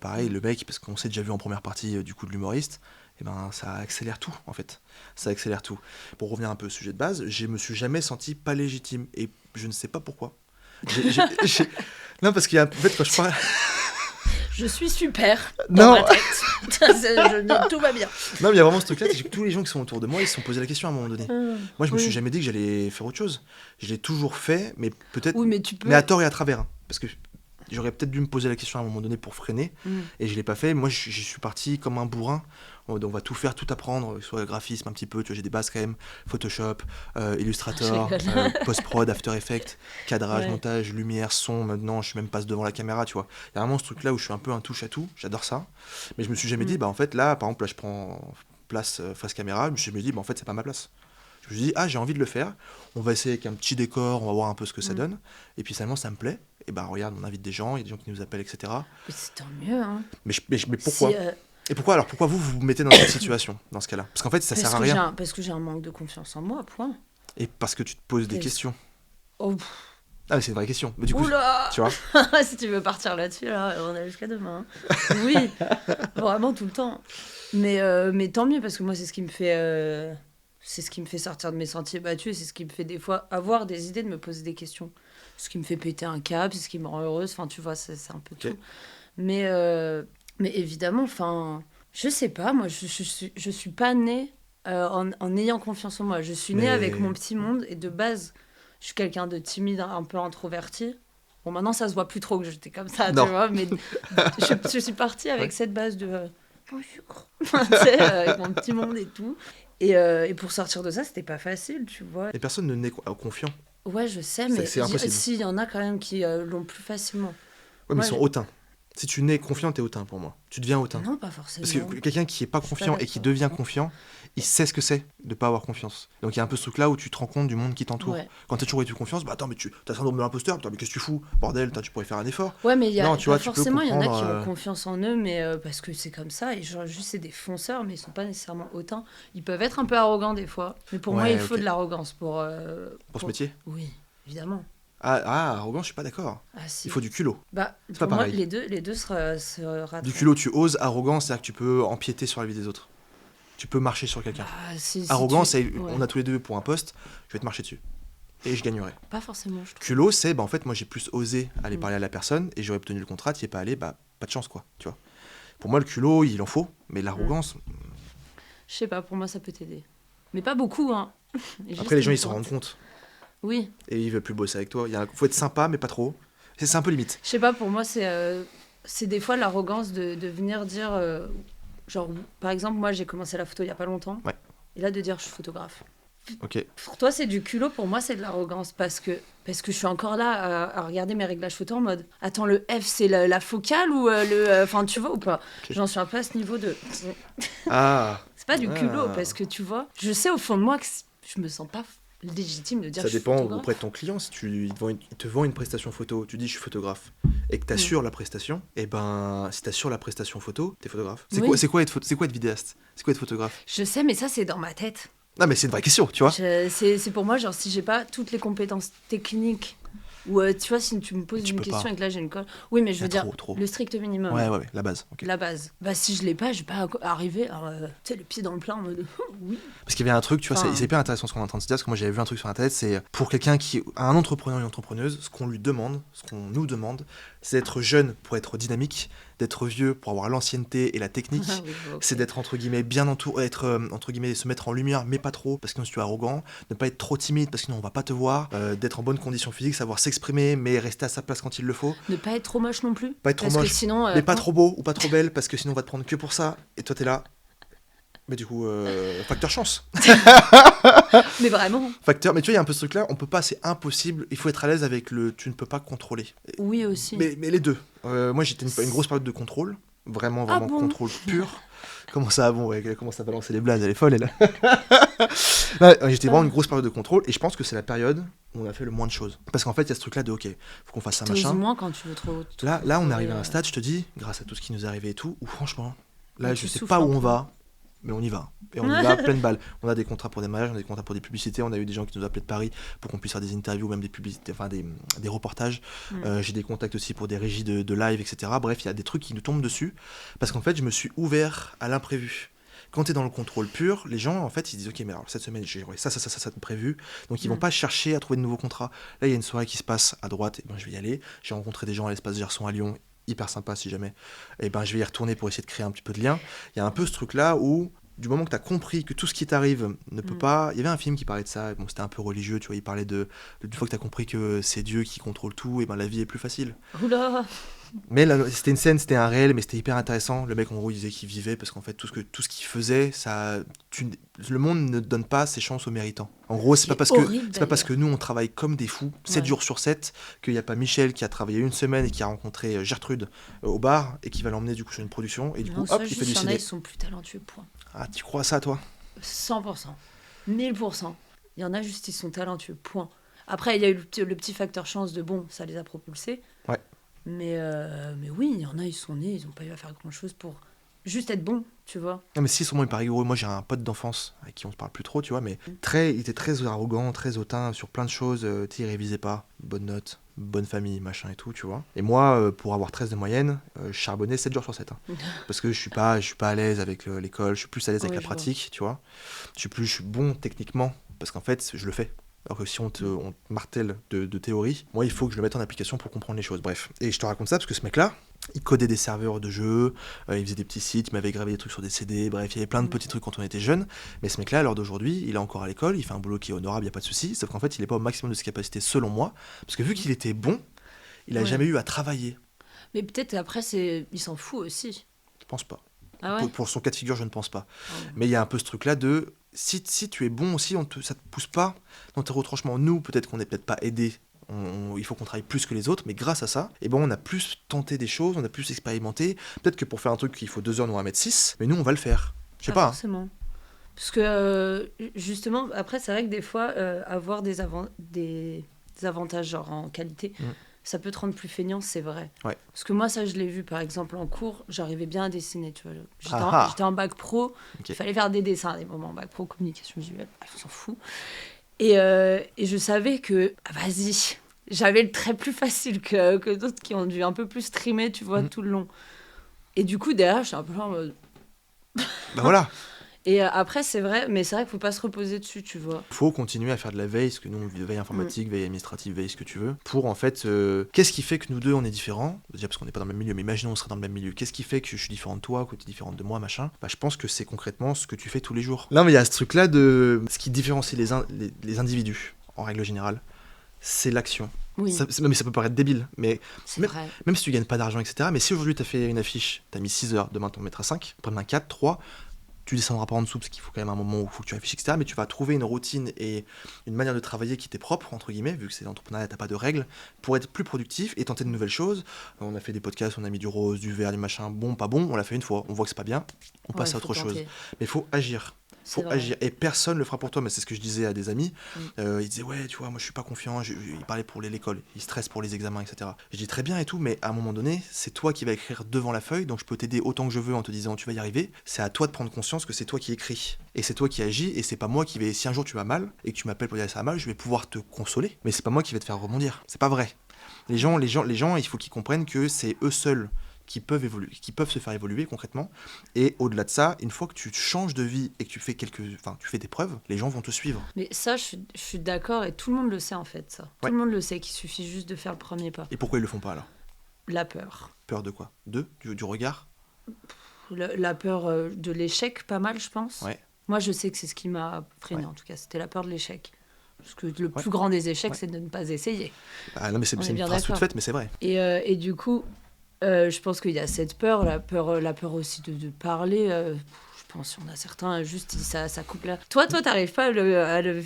Pareil, le mec, parce qu'on s'est déjà vu en première partie du coup de l'humoriste, et ben ça accélère tout, en fait. Ça accélère tout. Pour revenir un peu au sujet de base, je me suis jamais senti pas légitime, et je ne sais pas pourquoi. Non, parce qu'il y a... En fait, quand je parle... Je suis super dans ma tête. Tout va bien. Non, mais il y a vraiment ce truc-là, c'est que tous les gens qui sont autour de moi, ils se sont posé la question à un moment donné. Moi, je me suis jamais dit que j'allais faire autre chose. Je l'ai toujours fait, mais peut-être... Oui, mais à tort et à travers. Hein, parce que j'aurais peut-être dû me poser la question à un moment donné pour freiner, et je l'ai pas fait. Moi, je suis parti comme un bourrin. On va tout faire, tout apprendre, soit graphisme un petit peu, tu vois, j'ai des bases quand même, Photoshop, Illustrator, post-prod, After Effects, cadrage, montage, lumière, son, maintenant je suis même passe devant la caméra, tu vois. Il y a vraiment ce truc-là où je suis un peu un touche à tout, j'adore ça, mais je me suis jamais dit, en fait, là, par exemple, là, je prends place face caméra, je me suis dit, en fait, c'est pas ma place. Je me suis dit, j'ai envie de le faire, on va essayer avec un petit décor, on va voir un peu ce que ça donne, et puis finalement, ça me plaît, et regarde, on invite des gens, il y a des gens qui nous appellent, etc. Mais c'est tant mieux, hein. Mais pourquoi Et pourquoi vous vous mettez dans cette situation, dans ce cas-là? Parce qu'en fait, ça sert à rien. Parce que j'ai un manque de confiance en moi, point. Et parce que tu te poses des questions. Oh, Ah, mais c'est une vraie question. Mais du coup, oula. tu vois. Si tu veux partir là-dessus, là, on a jusqu'à demain. Oui, vraiment tout le temps. Mais tant mieux, parce que moi, c'est ce qui me fait sortir de mes sentiers battus, et c'est ce qui me fait des fois avoir des idées, de me poser des questions. Ce qui me fait péter un câble, c'est ce qui me rend heureuse. Enfin, tu vois, c'est un peu Ok. tout. Mais évidemment, enfin, je sais pas, moi, je suis pas née en ayant confiance en moi. Je suis née avec mon Mais petit monde, et de base, je suis quelqu'un de timide, un peu introverti. Bon, maintenant, ça se voit plus trop que j'étais comme ça, tu non. vois, mais je suis partie avec Ouais. cette base de bonjour, tu sais, avec mon petit monde et tout. Et pour sortir de ça, c'était pas facile, tu vois. Et personne ne naît confiant. Ouais, je sais, C'est mais c'est impossible. si, il y en a quand même qui l'ont plus facilement. Ouais, mais ils Moi, sont hautains. Si tu nais confiant, t'es hautain pour moi. Tu deviens hautain. non, pas Parce forcément. que quelqu'un qui est pas Je suis pas confiant et qui d'accord. devient confiant, il sait ce que c'est de pas avoir confiance. Donc il y a un peu ce truc là où tu te rends compte du monde qui t'entoure. Ouais. Quand t'as toujours eu confiance, bah attends, mais t'as le syndrome de l'imposteur, putain, mais qu'est-ce que tu fous? Bordel, tu pourrais faire un effort. Ouais, mais Non, tu pas vois, tu peux forcément, il y en a qui comprendre. ont confiance en eux, mais parce que c'est comme ça, et genre, juste c'est des fonceurs, mais ils sont pas nécessairement hautains. Ils peuvent être un peu arrogants des fois, mais pour moi, il Ouais, faut ok. de l'arrogance Pour ce métier. Oui, évidemment. Arrogant, je suis pas d'accord. Ah si. Il faut du culot. Bah, C'est pas pour moi, pareil. les deux se Du rattrapent. culot, tu oses. Arrogant, c'est-à-dire que tu peux empiéter sur la vie des autres. Tu peux marcher sur quelqu'un. Bah, si Arrogant, tu... c'est Ouais. on a tous les deux pour un poste, je vais te marcher dessus. Et je gagnerai. Pas forcément, je trouve. Culot, c'est, bah en fait, moi j'ai plus osé aller Mm. parler à la personne et j'aurais obtenu le contrat, tu y es pas allé, bah pas de chance quoi, tu vois. Pour moi, le culot, il en faut, mais l'arrogance, Je sais pas, pour moi, ça peut t'aider. Mais pas beaucoup, hein. Juste après les gens une ils s'en pointe. rendent compte Oui. et ils veulent plus bosser avec toi. Faut être sympa, mais pas trop. C'est un peu limite. Je sais pas, pour moi, c'est des fois l'arrogance de venir dire... genre, par exemple, moi, j'ai commencé la photo il y a pas longtemps. Ouais. Et là, de dire, je suis photographe. Ok. Pour toi, c'est du culot. Pour moi, c'est de l'arrogance. Parce que je suis encore là à regarder mes réglages photo en mode... Attends, le F, c'est la focale ou le... Enfin, tu vois ou pas? Ok. J'en suis un peu à ce niveau de... Ah, C'est pas du culot, Ah. parce que tu vois... Je sais au fond de moi que je me sens pas légitime de dire ça que je suis dépend photographe. auprès de ton client. Si il te vend une prestation photo, tu dis je suis photographe et que tu assures la prestation, et ben si tu assures la prestation photo, t'es photographe. Oui. C'est quoi être vidéaste? C'est quoi être photographe? Je sais, mais ça, c'est dans ma tête. Non, mais c'est une vraie question, tu vois. C'est pour moi, genre, si j'ai pas toutes les compétences techniques, ou tu vois, si tu me poses Tu une peux question pas. et que là j'ai une colle. Oui, mais je Il y a veux dire, trop. le strict minimum. Ouais, la base. Ok. La base. Bah, si je l'ai pas, je vais pas arriver, tu sais, le pied dans le plat en mode oui. Parce qu'il y avait un truc, tu vois, Enfin- c'est hyper intéressant ce qu'on est en train de se dire, parce que moi j'avais vu un truc sur internet, c'est pour quelqu'un qui, un entrepreneur ou une entrepreneuse, ce qu'on lui demande, ce qu'on nous demande, c'est d'être jeune pour être dynamique, d'être vieux pour avoir l'ancienneté et la technique, Ah oui, ok. c'est d'être entre guillemets bien entouré, être entre guillemets se mettre en lumière, mais pas trop, parce que sinon si tu es arrogant, ne pas être trop timide, parce que sinon on va pas te voir, d'être en bonne condition physique, savoir s'exprimer, mais rester à sa place quand il le faut, Ne pas être trop moche non plus. pas être trop parce moche, que sinon, mais pas trop beau ou pas trop belle, parce que sinon on va te prendre que pour ça, et toi t'es là. Mais du coup, facteur chance. Mais vraiment. Facteur, mais tu vois, il y a un peu ce truc-là, on peut pas, c'est impossible, il faut être à l'aise avec le tu ne peux pas contrôler. Oui aussi. Mais les deux. Moi, j'étais une grosse période de contrôle, vraiment Ah bon contrôle pur. Comment ça, bon, ouais, elle commence à balancer les blazes, elle est folle, elle. Ouais, j'étais vraiment une grosse période de contrôle, et je pense que c'est la période où on a fait le moins de choses. Parce qu'en fait, il y a ce truc-là de, ok, faut qu'on fasse ça, T'oses machin. moins quand tu veux trop. Là, on arrive à un stade, je te dis, grâce à tout ce qui nous est arrivé et tout, où franchement, là, Mais je tu sais souffles pas un où on peu. va, mais on y va. Et on y va pleine balle. On a des contrats pour des mariages, on a des contrats pour des publicités, on a eu des gens qui nous appelaient de Paris pour qu'on puisse faire des interviews, même des publicités, enfin des reportages. J'ai des contacts aussi pour des régies de live, etc. Bref, il y a des trucs qui nous tombent dessus, parce qu'en fait, je me suis ouvert à l'imprévu. Quand tu es dans le contrôle pur, les gens, en fait, ils disent, ok, mais alors cette semaine, j'ai ça de prévu. Donc, ils vont pas chercher à trouver de nouveaux contrats. Là, il y a une soirée qui se passe à droite, et ben, je vais y aller. J'ai rencontré des gens à l'espace Gerson à Lyon, hyper sympa si jamais. Et ben, je vais y retourner pour essayer de créer un petit peu de lien. Il y a un peu ce truc-là où, du moment que tu as compris que tout ce qui t'arrive ne peut pas... Il y avait un film qui parlait de ça, bon, c'était un peu religieux, tu vois, il parlait d'une fois que tu as compris que c'est Dieu qui contrôle tout, et ben la vie est plus facile. Oula. Mais là, c'était une scène, c'était un réel, mais c'était hyper intéressant. Le mec, en gros, il disait qu'il vivait parce qu'en fait, tout ce qu'il faisait, le monde ne donne pas ses chances aux méritants. En gros, c'est pas parce que nous, on travaille comme des fous, 7 jours sur 7, qu'il n'y a pas Michel qui a travaillé une semaine et qui a rencontré Gertrude au bar et qui va l'emmener du coup sur une production. Et du coup, hop, il fait du ciné. Ils sont plus talentueux, point. Ah, tu crois à ça, toi? 100%. 1000%. Il y en a juste, ils sont talentueux, point. Après, il y a eu le petit facteur chance de bon, ça les a propulsés. Ouais. Mais oui, il y en a, ils sont nés, ils n'ont pas eu à faire grand-chose pour juste être bon, tu vois. Non, mais si, sûrement, il paraît rigoureux. Moi, j'ai un pote d'enfance avec qui on se parle plus trop, tu vois, mais il était très arrogant, très hautain sur plein de choses. Tu sais, il révisait pas, bonne note, bonne famille, machin et tout, tu vois. Et moi, pour avoir 13 de moyenne, je charbonnais 7 jours sur 7. Parce que je suis pas à l'aise avec l'école, je suis plus à l'aise avec la pratique, tu vois. Je suis bon techniquement, parce qu'en fait, je le fais. Alors que si on te martèle de théorie, moi, il faut que je le mette en application pour comprendre les choses. Bref. Et je te raconte ça parce que ce mec-là, il codait des serveurs de jeux, il faisait des petits sites, il m'avait gravé des trucs sur des CD, bref, il y avait plein de petits trucs quand on était jeune. Mais ce mec-là, à l'heure d'aujourd'hui, il est encore à l'école, il fait un boulot qui est honorable, il n'y a pas de souci, sauf qu'en fait, il n'est pas au maximum de ses capacités selon moi, parce que vu qu'il était bon, il n'a jamais eu à travailler. Mais peut-être après, il s'en fout aussi. Je pense pas. Ah ouais. Pour son cas de figure, je ne pense pas. Mais il y a un peu ce truc-là de, si tu es bon aussi, ça te pousse pas dans tes retranchements. Nous, peut-être qu'on n'est peut-être pas aidés. Il faut qu'on travaille plus que les autres, mais grâce à ça, on a plus tenté des choses, on a plus expérimenté. Peut-être que pour faire un truc, il faut 2 heures, nous on va mettre 6, mais nous on va le faire. Je sais pas. Forcément. Parce que justement, après, c'est vrai que des fois, avoir des avantages genre en qualité, ça peut te rendre plus feignant, c'est vrai. Ouais. Parce que moi, ça, je l'ai vu par exemple en cours, j'arrivais bien à dessiner. Tu vois. J'étais en bac pro, il fallait faire des dessins à des moments en bac pro, communication visuelle, on s'en fout. Et je savais que, vas-y, j'avais le trait plus facile que d'autres qui ont dû un peu plus trimer, tu vois, tout le long. Et du coup, derrière, j'étais un peu en mode... Bah voilà. Et après, c'est vrai qu'il ne faut pas se reposer dessus, tu vois. Il faut continuer à faire de la veille, ce que nous, veille informatique, veille administrative, veille ce que tu veux, pour en fait, qu'est-ce qui fait que nous deux, on est différents ? Déjà parce qu'on n'est pas dans le même milieu, mais imaginons on serait dans le même milieu. Qu'est-ce qui fait que je suis différent de toi, que tu es différente de moi, machin ? Bah, je pense que c'est concrètement ce que tu fais tous les jours. Là, mais il y a ce truc-là de... Ce qui différencie les individus, en règle générale, c'est l'action. Oui. Mais ça peut paraître débile, mais vrai. Même si tu gagnes pas d'argent, etc. Mais si aujourd'hui tu as fait une affiche, tu as mis 6 heures, demain tu en mettras 5, après-demain 4, 3, tu descendras pas en dessous parce qu'il faut quand même un moment où il faut que tu affiches, etc. Mais tu vas trouver une routine et une manière de travailler qui t'est propre, entre guillemets, vu que c'est l'entrepreneuriat, t'as pas de règles, pour être plus productif et tenter de nouvelles choses. On a fait des podcasts, on a mis du rose, du vert, du machin, bon, pas bon, on l'a fait une fois, on voit que c'est pas bien, on passe à autre chose. Mais il faut agir. Faut agir et personne le fera pour toi, mais c'est ce que je disais à des amis. Ils disaient ouais, tu vois, moi je suis pas confiant. Ils parlaient pour l'école, ils stressent pour les examens, etc. Je dis très bien et tout, mais à un moment donné, c'est toi qui vas écrire devant la feuille, donc je peux t'aider autant que je veux en te disant tu vas y arriver. C'est à toi de prendre conscience que c'est toi qui écris et c'est toi qui agis et c'est pas moi qui vais. Si un jour tu vas mal et que tu m'appelles pour dire ça va mal, je vais pouvoir te consoler, mais c'est pas moi qui vais te faire rebondir. C'est pas vrai. Les gens, il faut qu'ils comprennent que c'est eux seuls qui peuvent évoluer, qui peuvent se faire évoluer concrètement. Et au-delà de ça, une fois que tu changes de vie et que tu fais des preuves, les gens vont te suivre. Mais ça, je suis d'accord et tout le monde le sait en fait, ça. Tout le monde le sait qu'il suffit juste de faire le premier pas. Et pourquoi ils le font pas alors ? La peur. Peur de quoi ? Du regard ? La peur de l'échec, pas mal, je pense. Ouais. Moi, je sais que c'est ce qui m'a freiné en tout cas. C'était la peur de l'échec. Parce que le plus grand des échecs, c'est de ne pas essayer. Ah non, mais c'est une phrase toute faite, mais c'est vrai. Et du coup... je pense qu'il y a cette peur, la peur aussi de parler. Je pense qu'il y en a certains, juste ça coupe là. Toi, t'arrives pas à le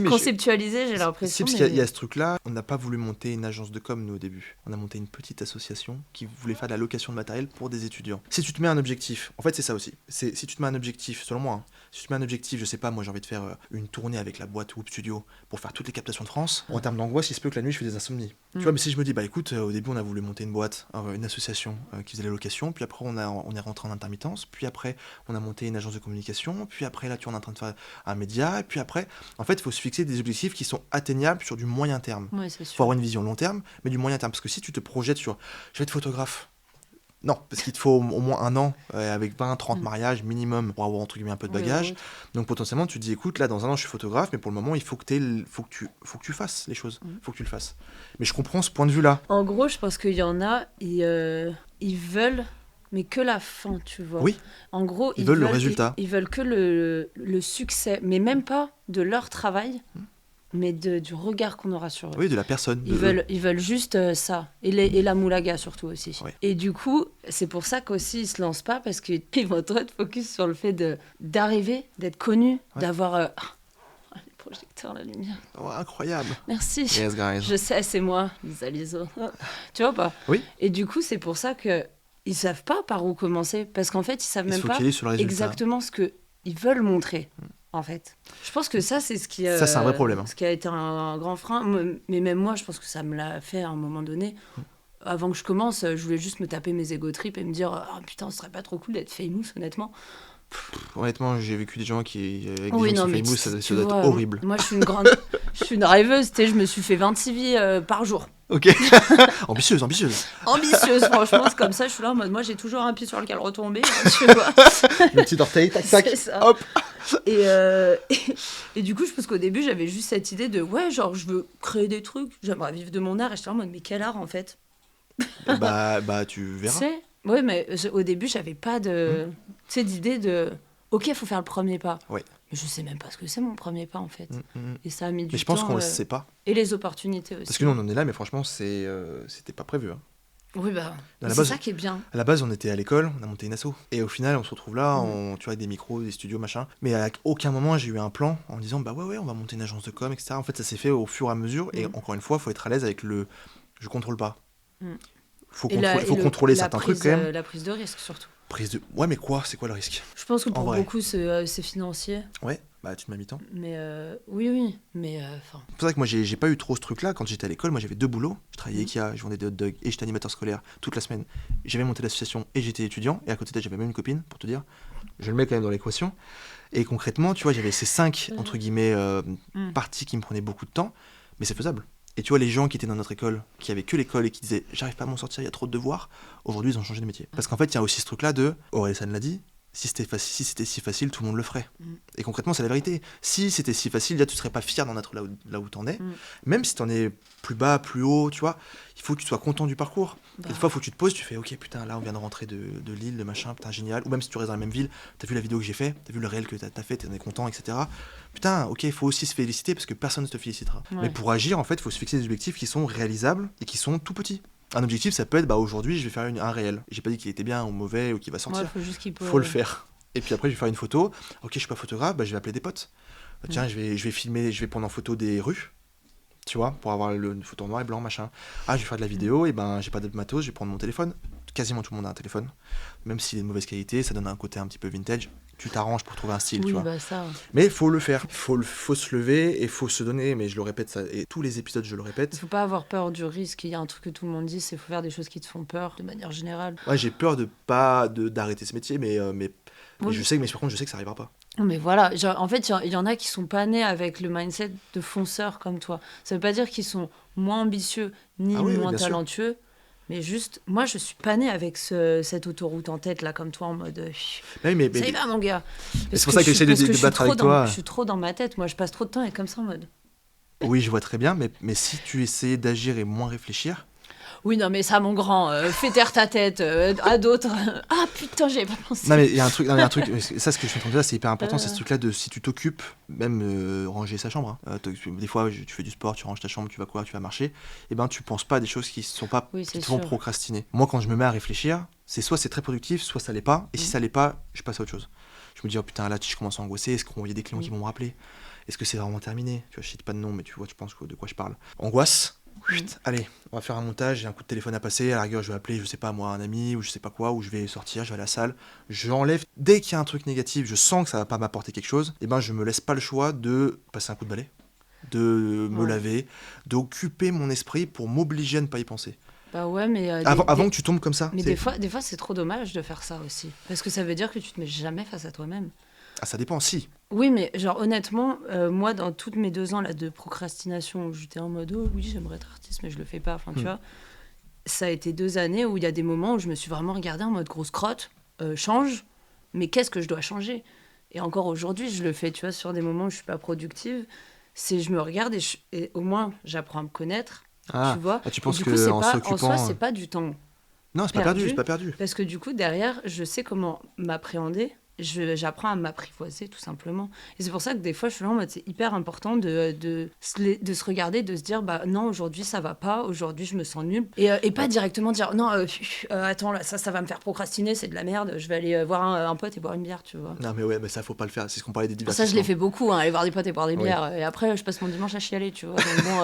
conceptualiser, j'ai l'impression. Si, parce qu'il y a ce truc-là, on n'a pas voulu monter une agence de com, nous, au début. On a monté une petite association qui voulait faire de la location de matériel pour des étudiants. Si tu te mets un objectif, en fait, c'est ça aussi. Si tu te mets un objectif, selon moi, si tu te mets un objectif, je sais pas, moi j'ai envie de faire une tournée avec la boîte Whoop Studio pour faire toutes les captations de France, en termes d'angoisse, il se peut que la nuit je fais des insomnies. Tu vois, mais si je me dis, bah écoute, au début on a voulu monter une boîte, une association qui faisait la location, puis après on est rentré en intermittence, puis après on a monté une agence de communication, puis après là tu es en train de faire un média, et puis après, en fait, il faut se fixer des objectifs qui sont atteignables sur du moyen terme. Ouais, c'est sûr. Faut avoir une vision long terme, mais du moyen terme, parce que si tu te projettes sur, je vais être photographe. Non, parce qu'il te faut au moins un an, avec 20-30 mariages minimum pour avoir entre guillemets un peu de bagage. Oui. Donc potentiellement, tu te dis, écoute, là dans un an je suis photographe, mais pour le moment, il faut que tu fasses les choses. Il faut que tu le fasses. Mais je comprends ce point de vue-là. En gros, je pense qu'il y en a, ils veulent, mais que la fin, tu vois. Oui. En gros, ils veulent le résultat. Ils veulent que le succès, mais même pas de leur travail. Mais du regard qu'on aura sur eux. Oui, de la personne. Ils veulent juste ça. Et la moulaga surtout aussi. Oui. Et du coup, c'est pour ça qu'aussi ils se lancent pas, parce qu'ils vont trop être focus sur le fait d'arriver, d'être connus, d'avoir les projecteurs, la lumière. Oh, incroyable. Merci. Yes, guys. Je sais, c'est moi, Lisa Liso. Tu vois pas ? Oui. Et du coup, c'est pour ça qu'ils savent pas par où commencer, parce qu'en fait, ils savent même pas exactement ce qu'ils veulent montrer. En fait, je pense que ça, c'est ce qui ça, c'est un vrai problème. Ce qui a été un grand frein. Mais même moi, je pense que ça me l'a fait à un moment donné. avant que je commence, je voulais juste me taper mes ego trips et me dire ah putain, ce serait pas trop cool d'être famous, honnêtement. Honnêtement, j'ai vécu des gens qui, avec des Oui, gens non, qui mais sont famous, ça doit vois, être horrible. moi, je suis une rêveuse, tu sais, je me suis fait 26 vies par jour. Ok. Ambitieuse. Ambitieuse, franchement, c'est comme ça, je suis là en mode, moi, j'ai toujours un pied sur lequel retomber, hein, tu vois. Le petit orteil, tac, tac, C'est ça. hop. Et du coup, je pense qu'au début, j'avais juste cette idée de, ouais, genre, je veux créer des trucs, j'aimerais vivre de mon art, et j'étais en mode, mais quel art, en fait? Bah, tu Tu verras. sais? Ouais, mais au début, j'avais pas de, tu sais, d'idée de, ok, il faut faire le premier pas. Ouais. Mais je sais même pas ce que c'est mon premier pas, en fait. Mm. Et ça a mis du temps. Mais je pense qu'on le sait pas. Et les opportunités aussi. Parce que nous, on en est là, mais franchement, c'était pas prévu. Hein. Oui, bah, À la c'est base- ça qui est bien. À la base, on était à l'école, on a monté une asso. Et au final, on se retrouve là, tu vois, avec des micros, des studios, machin. Mais à aucun moment, j'ai eu un plan en me disant, bah ouais, on va monter une agence de com, etc. En fait, ça s'est fait au fur et à mesure. Et encore une fois, faut être à l'aise avec le je contrôle pas. Mm. Faut Et contrôler la certains prise, trucs quand même. la prise de risque, surtout. Ouais, mais quoi? C'est quoi le risque? Je pense que En pour vrai. beaucoup, c'est financier. Ouais, bah tu te m'as mis temps. Mais oui, mais enfin. C'est pour ça que moi, j'ai pas eu trop ce truc-là. Quand j'étais à l'école, moi, j'avais 2 boulots. Je travaillais Ikea, je vendais des hot dogs et j'étais animateur scolaire toute la semaine. J'avais monté l'association et j'étais étudiant. Et à côté de ça, j'avais même une copine, pour te dire. Je le mets quand même dans l'équation. Et concrètement, tu vois, j'avais ces 5, entre guillemets, parties qui me prenaient beaucoup de temps. Mais c'est faisable. Et tu vois, les gens qui étaient dans notre école, qui avaient que l'école et qui disaient j'arrive pas à m'en sortir, il y a trop de devoirs, aujourd'hui ils ont changé de métier. Parce qu'en fait, il y a aussi ce truc-là de, Orelsan l'a dit, si c'était si facile, tout le monde le ferait. Et concrètement, c'est la vérité. Si c'était si facile, là tu serais pas fier d'en être là où t'en es. Même si t'en es plus bas, plus haut, tu vois, il faut que tu sois content du parcours. Bah. Des fois, il faut que tu te poses, tu fais ok, putain, là on vient de rentrer de Lille, de machin, putain, génial. Ou même si tu restes dans la même ville, t'as vu la vidéo que j'ai fait, t'as vu le réel que t'as fait, t'en es content, etc. Putain, ok, il faut aussi se féliciter parce que personne ne te félicitera. Ouais. Mais pour agir, en fait, il faut se fixer des objectifs qui sont réalisables et qui sont tout petits. Un objectif, ça peut être, bah aujourd'hui, je vais faire un réel. J'ai pas dit qu'il était bien ou mauvais ou qu'il va sortir. Ouais, faut juste qu'il Faut le faire. Et puis après, je vais faire une photo. Ok, je suis pas photographe, bah, je vais appeler des potes. Tiens, je vais filmer, je vais prendre en photo des rues. Tu vois, pour avoir une photo en noir et blanc, machin. Ah, je vais faire de la vidéo, et ben j'ai pas de matos, je vais prendre mon téléphone. Quasiment tout le monde a un téléphone. Même s'il est de mauvaise qualité, ça donne un côté un petit peu vintage. Tu t'arranges pour trouver un style, oui, tu vois. bah ça. Mais faut le faire, faut se lever et faut se donner, mais je le répète ça, et tous les épisodes je le Il répète. faut pas avoir peur du risque. Il y a un truc que tout le monde dit, c'est qu'il faut faire des choses qui te font peur, de manière générale. Ouais, j'ai peur d'arrêter ce métier, mais Oui. je sais, mais par contre je sais que ça arrivera pas. Mais voilà, genre, en fait, il y en a qui sont pas nés avec le mindset de fonceur comme toi. Ça veut pas dire qu'ils sont moins ambitieux ni Ah oui, moins bien sûr. talentueux, mais juste, moi, je suis pas née avec cette autoroute en tête, là, comme toi, en mode... Mais ça y va, mon gars. c'est pour ça que j'essaie de débattre avec toi. Je suis trop dans ma tête, moi, je passe trop de temps et comme ça, en mode... Oui, je vois très bien, mais si tu essayais d'agir et moins réfléchir, Oui, non, mais ça, mon grand, fais taire ta tête à d'autres. Ah, putain, j'avais pas pensé. non mais il y a un truc, ça ce que je suis en train de dire, c'est hyper important, c'est ce truc-là de si tu t'occupes, même ranger sa chambre. Hein. Des fois, tu fais du sport, tu ranges ta chambre, tu vas courir, tu vas marcher. Et ben tu penses pas à des choses qui sont pas, Oui, qui c'est te font sûr. procrastiner. Moi, quand je me mets à réfléchir, c'est soit c'est très productif, soit ça l'est pas. Et si ça l'est pas, je passe à autre chose. Je me dis oh putain là, je commence à angoisser. Est-ce qu'il y a des clients qui vont me rappeler? Est-ce que c'est vraiment terminé? Tu vois, je cite pas de nom, mais tu vois, tu penses de quoi je parle. Angoisse. Allez, on va faire un montage, j'ai un coup de téléphone à passer, à la rigueur je vais appeler, je sais pas moi, un ami, ou je sais pas quoi, ou je vais sortir, je vais à la salle, j'enlève, dès qu'il y a un truc négatif, je sens que ça va pas m'apporter quelque chose, et ben je me laisse pas le choix de passer un coup de balai, de me laver, d'occuper mon esprit pour m'obliger à ne pas y penser. Bah ouais, mais... Avant que tu tombes comme ça. Mais des fois, c'est trop dommage de faire ça aussi. Parce que ça veut dire que tu te mets jamais face à toi-même. Ah, ça dépend, si. Oui, mais genre honnêtement, moi, dans toutes mes 2 ans là, de procrastination, où j'étais en mode « Oh oui, j'aimerais être artiste, mais je le fais pas », enfin tu vois, ça a été 2 années où il y a des moments où je me suis vraiment regardée en mode grosse crotte, change, mais qu'est-ce que je dois changer? Et encore aujourd'hui, je le fais, tu vois, sur des moments où je suis pas productive, c'est je me regarde et au moins, j'apprends à me connaître, tu vois. Tu penses Et du coup, c'est qu'en pas, s'occupant... en soi, c'est pas du temps Non, c'est pas perdu, c'est pas perdu. parce que du coup, derrière, je sais comment m'appréhender. J'apprends à m'apprivoiser, tout simplement. Et c'est pour ça que des fois, je suis là en mode, c'est hyper important de se regarder, de se dire, bah non, aujourd'hui, ça va pas, aujourd'hui, je me sens nulle. Et pas directement dire, non, attends, là, ça va me faire procrastiner, c'est de la merde, je vais aller voir un pote et boire une bière, tu vois. Non, mais ouais, mais ça, faut pas le faire, c'est ce qu'on parlait des Ça, divertissements. je l'ai fait beaucoup, hein, aller voir des potes et boire des Oui. bières. Et après, je passe mon dimanche à chialer, tu vois. Donc bon,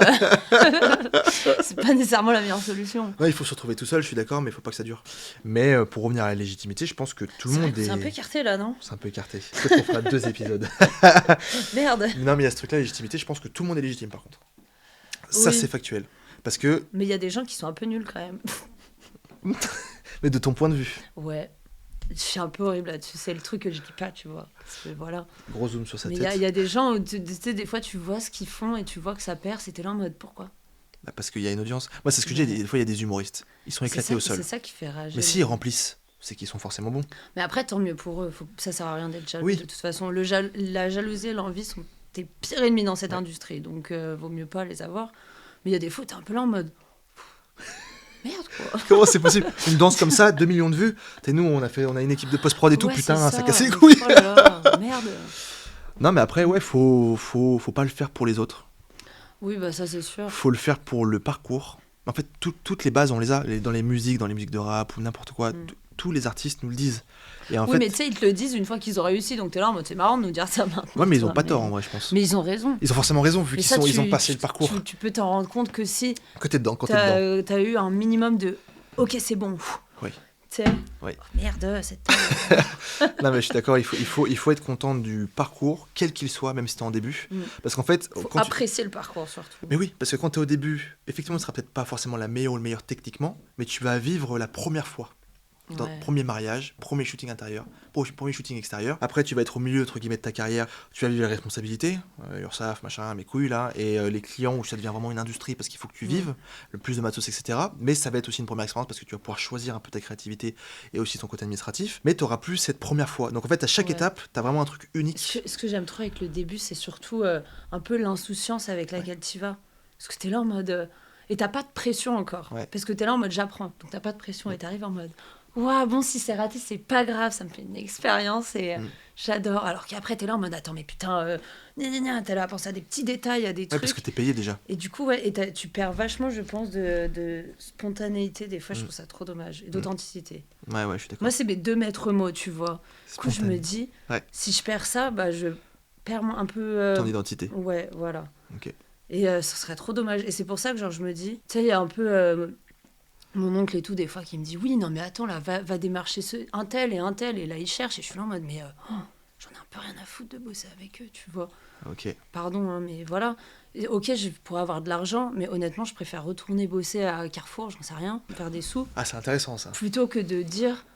c'est pas nécessairement la meilleure solution. Ouais, il faut se retrouver tout seul, je suis d'accord, mais il faut pas que ça dure. Mais pour revenir à la légitimité, je pense que tout le monde est... C'est un peu écarté, là, non? C'est un peu écarté. Peut-être qu'on fera 2 épisodes. Merde. Non, mais il y a ce truc-là, la légitimité, je pense que tout le monde est légitime, par contre. Ça, Oui. c'est factuel. Parce que... Mais il y a des gens qui sont un peu nuls, quand même. Mais de ton point de vue. Ouais. Je suis un peu horrible là-dessus. C'est le truc que je dis pas, tu vois. Parce que voilà. Gros zoom sur sa Mais tête. il y a des gens où, tu sais, des fois, tu vois ce qu'ils font et tu vois que ça perce et t'es là en mode pourquoi. Bah, parce qu'il y a une audience. Moi, c'est ce que je dis, des fois, il y a des humoristes. Ils sont éclatés au sol. C'est ça qui fait rager. Mais s'ils remplissent, c'est qu'ils sont forcément bons. Mais après, tant mieux pour eux. Ça sert à rien d'être jaloux. Oui. De toute façon, la jalousie et l'envie sont tes pires ennemis dans cette industrie. Donc, vaut mieux pas les avoir. Mais il y a des fois, t'es un peu là en mode. Merde, quoi. Comment c'est possible? Une danse comme ça, 2 millions de vues. T'es nous, on a une équipe de post-prod et tout, Ouais, putain, c'est ça casse les couilles. Oh là là, merde. Non, mais après, ouais, faut pas le faire pour les autres. Oui, bah ça, c'est sûr. Faut le faire pour le parcours. En fait, toutes les bases, on les a. Dans les musiques de rap ou n'importe quoi. Tous les artistes nous le disent. Et en Oui, fait... mais tu sais, ils te le disent une fois qu'ils ont réussi. Donc t'es là en mode, c'est marrant de nous dire ça maintenant. Ouais, mais ils ont pas tort, en vrai, je pense. Mais ils ont raison. Ils ont forcément raison, vu qu'ils ont passé le parcours. Tu peux t'en rendre compte que si Quand t'es dedans, t'as eu un minimum de ok, c'est bon. Oui. Tu sais, Oui. Oh, merde, cette. Non, mais je suis d'accord, il faut être content du parcours, quel qu'il soit, même si t'es en début. Parce qu'en fait. Faut apprécier le parcours surtout. Mais oui, parce que quand t'es au début, effectivement, ce sera peut-être pas forcément la meilleure ou le meilleur techniquement, mais tu vas vivre la première fois. Premier mariage, premier shooting intérieur, premier shooting extérieur. Après, tu vas être au milieu, entre guillemets, de ta carrière. Tu vas vivre les responsabilités, URSAF, machin, mes couilles, là, et les clients où ça devient vraiment une industrie parce qu'il faut que tu vives, le plus de matos, etc. Mais ça va être aussi une première expérience parce que tu vas pouvoir choisir un peu ta créativité et aussi ton côté administratif. Mais tu n'auras plus cette première fois. Donc en fait, à chaque étape, tu as vraiment un truc unique. Ce que j'aime trop avec le début, c'est surtout un peu l'insouciance avec laquelle tu vas. Parce que tu es là en mode. Et t'as pas de pression encore. Parce que tu es là en mode j'apprends. Donc t'as pas de pression et tu arrives en mode. Ouah, bon, si c'est raté, c'est pas grave, ça me fait une expérience et j'adore. Alors qu'après, t'es là en mode attends, mais putain, t'es là à penser à des petits détails, à des trucs. Parce que t'es payé déjà. Et du coup, tu perds vachement, je pense, de spontanéité. Des fois, je trouve ça trop dommage. Et d'authenticité. Ouais, je suis d'accord. Moi, c'est mes 2 maîtres mots, tu vois. Du coup, je me dis, si je perds ça, bah, je perds un peu. Ton identité. Ouais, voilà. Ok. Et ce serait trop dommage. Et c'est pour ça que genre, je me dis, tu sais, il y a un peu. Mon oncle et tout, des fois, qui me dit oui, non, mais attends, là, va démarcher un tel. Et là, il cherche. Et je suis là en mode, mais j'en ai un peu rien à foutre de bosser avec eux, tu vois. Ok. Pardon, hein, mais voilà. Et, ok, je pourrais avoir de l'argent, mais honnêtement, je préfère retourner bosser à Carrefour, j'en sais rien, faire des sous. Ah, c'est intéressant, ça. Plutôt que de dire,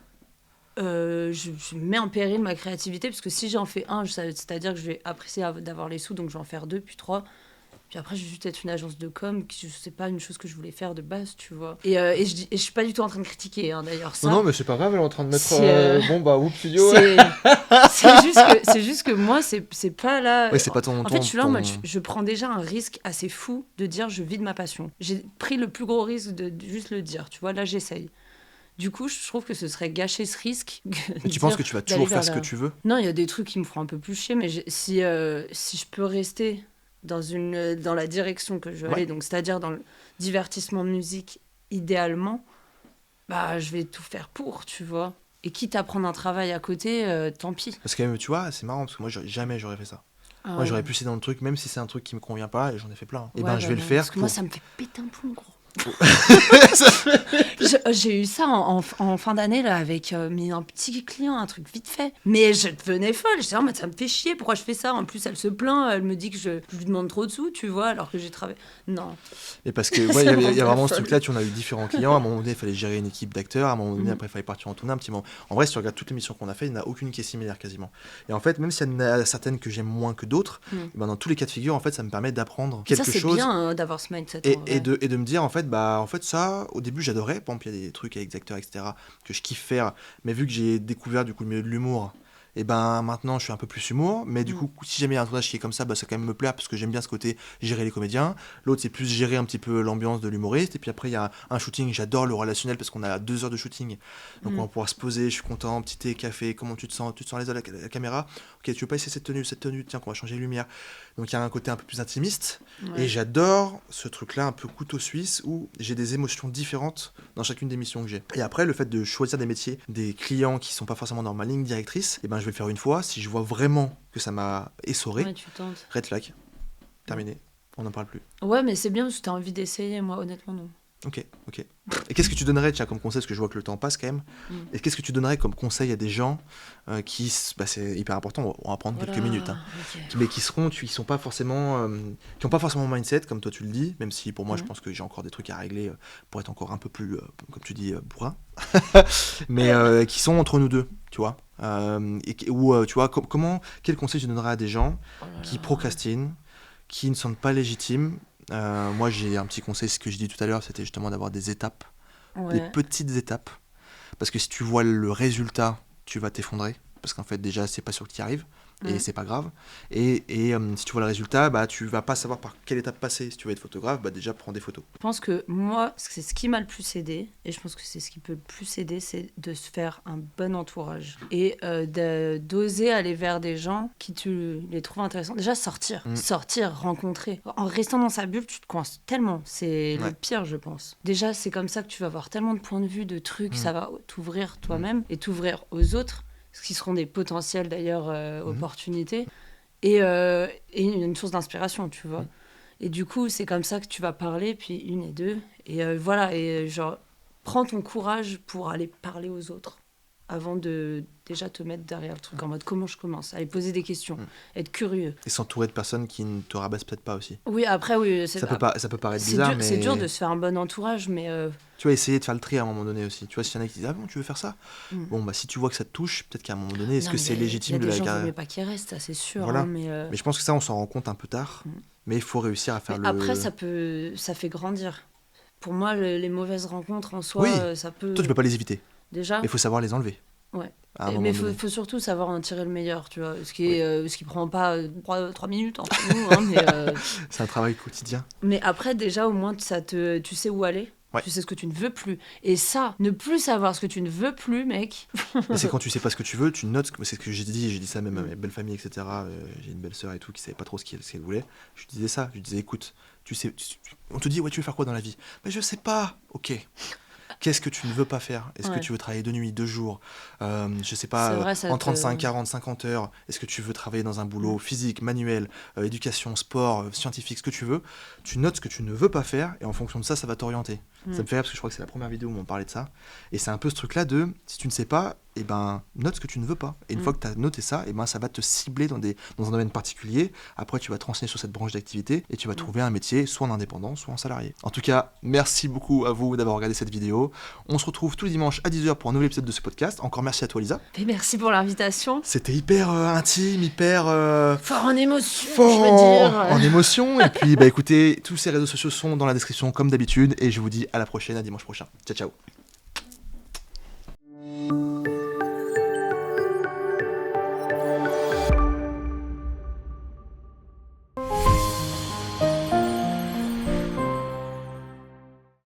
je mets en péril ma créativité, parce que si j'en fais un, c'est-à-dire que je vais apprécier d'avoir les sous, donc je vais en faire 2, puis 3. Puis après, je vais juste être une agence de com, qui c'est pas une chose que je voulais faire de base, tu vois. Et je suis pas du tout en train de critiquer, hein, d'ailleurs. Ça, non, mais c'est pas grave, elle est en train de mettre. Bon, bah, Whoop Studio. C'est juste que moi, c'est pas là. Ouais, c'est pas ton. En fait, je suis là en mode, je prends déjà un risque assez fou de dire je vis de ma passion. J'ai pris le plus gros risque de juste le dire, tu vois. Là, j'essaye. Du coup, je trouve que ce serait gâcher ce risque. Mais tu penses que tu vas toujours faire ce que tu veux? Non, il y a des trucs qui me feront un peu plus chier, mais si je peux rester dans la direction que je veux aller, donc c'est-à-dire dans le divertissement musique, idéalement, bah je vais tout faire pour, tu vois. Et quitte à prendre un travail à côté, tant pis. Parce que tu vois, c'est marrant, parce que moi, jamais j'aurais fait ça. Moi, j'aurais pu essayer dans le truc, même si c'est un truc qui me convient pas, et j'en ai fait plein. Et ben, je vais le faire. Parce que moi, ça me fait péter un plomb, gros. J'ai eu ça en fin d'année là avec un petit client, un truc vite fait, mais je devenais folle. J'étais en mode ça me fait chier, pourquoi je fais ça? En plus elle se plaint, elle me dit que je lui demande trop de sous, tu vois, alors que j'ai travaillé. Non. Et parce que il y a vraiment ce truc là, tu en as eu différents clients. À un moment donné il fallait gérer une équipe d'acteurs, à un moment donné après il fallait partir en tournée un petit moment. En vrai si tu regardes toutes les missions qu'on a fait, il n'y en a aucune qui est similaire quasiment. Et en fait même s'il y en a certaines que j'aime moins que d'autres, ben, dans tous les cas de figure en fait ça me permet d'apprendre quelque chose. Ça c'est bien d'avoir ce mindset. Et de me dire en fait ça au début j'adorais, par exemple il y a des trucs avec des acteurs etc que je kiffe faire, mais vu que j'ai découvert du coup le milieu de l'humour, et ben maintenant je suis un peu plus humour, mais du coup si jamais il y a un tournage qui est comme ça, bah, ça quand même me plaît parce que j'aime bien ce côté gérer les comédiens. L'autre c'est plus gérer un petit peu l'ambiance de l'humoriste, et puis après il y a un shooting, j'adore le relationnel parce qu'on a 2 heures de shooting, donc on va pouvoir se poser, je suis content, petit thé, café, comment tu te sens les à la caméra, ok tu veux pas essayer cette tenue, tiens qu'on va changer les lumières. Donc il y a un côté un peu plus intimiste, et j'adore ce truc là un peu couteau suisse où j'ai des émotions différentes dans chacune des missions que j'ai. Et après le fait de choisir des métiers, des clients qui sont pas forcément dans ma ligne directrice, et ben je vais le faire une fois, si je vois vraiment que ça m'a essoré, red flag, terminé, on n'en parle plus. Ouais mais c'est bien parce que t'as envie d'essayer, moi honnêtement non. Ok. Et qu'est-ce que tu donnerais, tiens, comme conseil, parce que je vois que le temps passe quand même, et qu'est-ce que tu donnerais comme conseil à des gens c'est hyper important, on va prendre quelques minutes, hein, mais qui sont pas forcément, qui n'ont pas forcément un mindset, comme toi tu le dis, même si pour moi je pense que j'ai encore des trucs à régler pour être encore un peu plus, comme tu dis, bourrin, mais qui sont entre nous deux, tu vois, tu vois, quel conseil tu donnerais à des gens qui procrastinent, qui ne sont pas légitimes. Moi, j'ai un petit conseil, ce que je dis tout à l'heure, c'était justement d'avoir des étapes, des petites étapes. Parce que si tu vois le résultat, tu vas t'effondrer. Parce qu'en fait, déjà, c'est pas sûr que tu y arrives. Et c'est pas grave. Et si tu vois le résultat, bah, tu vas pas savoir par quelle étape passer. Si tu veux être photographe, bah, déjà, prends des photos. Je pense que moi, c'est ce qui m'a le plus aidé, et je pense que c'est ce qui peut le plus aider, c'est de se faire un bon entourage. Et d'oser aller vers des gens qui tu les trouves intéressants. Déjà, sortir, rencontrer. En restant dans sa bulle, tu te coinces tellement. C'est le pire, je pense. Déjà, c'est comme ça que tu vas avoir tellement de points de vue, de trucs, ça va t'ouvrir toi-même et t'ouvrir aux autres, ce qui seront des potentielles d'ailleurs opportunités, et une source d'inspiration, tu vois. Et du coup, c'est comme ça que tu vas parler, puis une et deux. Et voilà, et genre, prends ton courage pour aller parler aux autres avant de déjà te mettre derrière le truc en mode comment je commence, aller poser des questions, être curieux. Et s'entourer de personnes qui ne te rabaissent peut-être pas aussi. Oui, après, oui. Ça peut paraître bizarre, dur, mais... C'est dur de se faire un bon entourage, mais... Tu vas essayer de faire le tri à un moment donné aussi. Tu vois, s'il y en a qui disent « Ah bon, tu veux faire ça ?» Bon, bah si tu vois que ça te touche, peut-être qu'à un moment donné, est-ce que c'est légitime de la garder ? Il y a des gens qui ne veulent pas qu'ils restent, ça c'est sûr. Voilà. Hein, mais je pense que ça, on s'en rend compte un peu tard. Mais il faut réussir à faire le... Après, ça fait grandir. Pour moi, les mauvaises rencontres en soi, ça peut... Toi, tu peux pas les éviter. Déjà. Mais il faut savoir les enlever. Ouais. Mais il faut surtout savoir en tirer le meilleur, tu vois. Ce qui prend pas 3 minutes entre nous. Hein, mais, c'est un travail quotidien. Mais après, déjà, au moins, tu sais où aller. Tu sais ce que tu ne veux plus. Et ça, ne plus savoir ce que tu ne veux plus, mec. Mais c'est quand tu sais pas ce que tu veux, tu notes. C'est ce que j'ai dit ça même à mes belles familles, etc. J'ai une belle sœur et tout qui savait pas trop ce qu'elle voulait. Je disais ça. Je disais, écoute, on te dit, ouais, tu veux faire quoi dans la vie ? Mais je sais pas. Ok. Qu'est-ce que tu ne veux pas faire ? Est-ce que tu veux travailler 2 nuits, 2 jours je sais pas, en 35, 40, 50 heures. Est-ce que tu veux travailler dans un boulot physique, manuel, éducation, sport, scientifique, ce que tu veux ? Tu notes ce que tu ne veux pas faire et en fonction de ça, ça va t'orienter. Ça me fait rire parce que je crois que c'est la première vidéo où on parlait de ça. Et c'est un peu ce truc-là de, si tu ne sais pas, eh ben, note ce que tu ne veux pas. Et une fois que tu as noté ça, eh ben, ça va te cibler dans un domaine particulier. Après, tu vas te renseigner sur cette branche d'activité et tu vas trouver un métier, soit en indépendant, soit en salarié. En tout cas, merci beaucoup à vous d'avoir regardé cette vidéo. On se retrouve tous les dimanches à 10h pour un nouvel épisode de ce podcast. Encore merci à toi, Lisa. Et merci pour l'invitation. C'était hyper intime, hyper... fort en émotion, fort je veux dire. En émotion. Et puis, écoutez, tous ces réseaux sociaux sont dans la description comme d'habitude. Et je vous dis à la prochaine, à dimanche prochain. Ciao, ciao.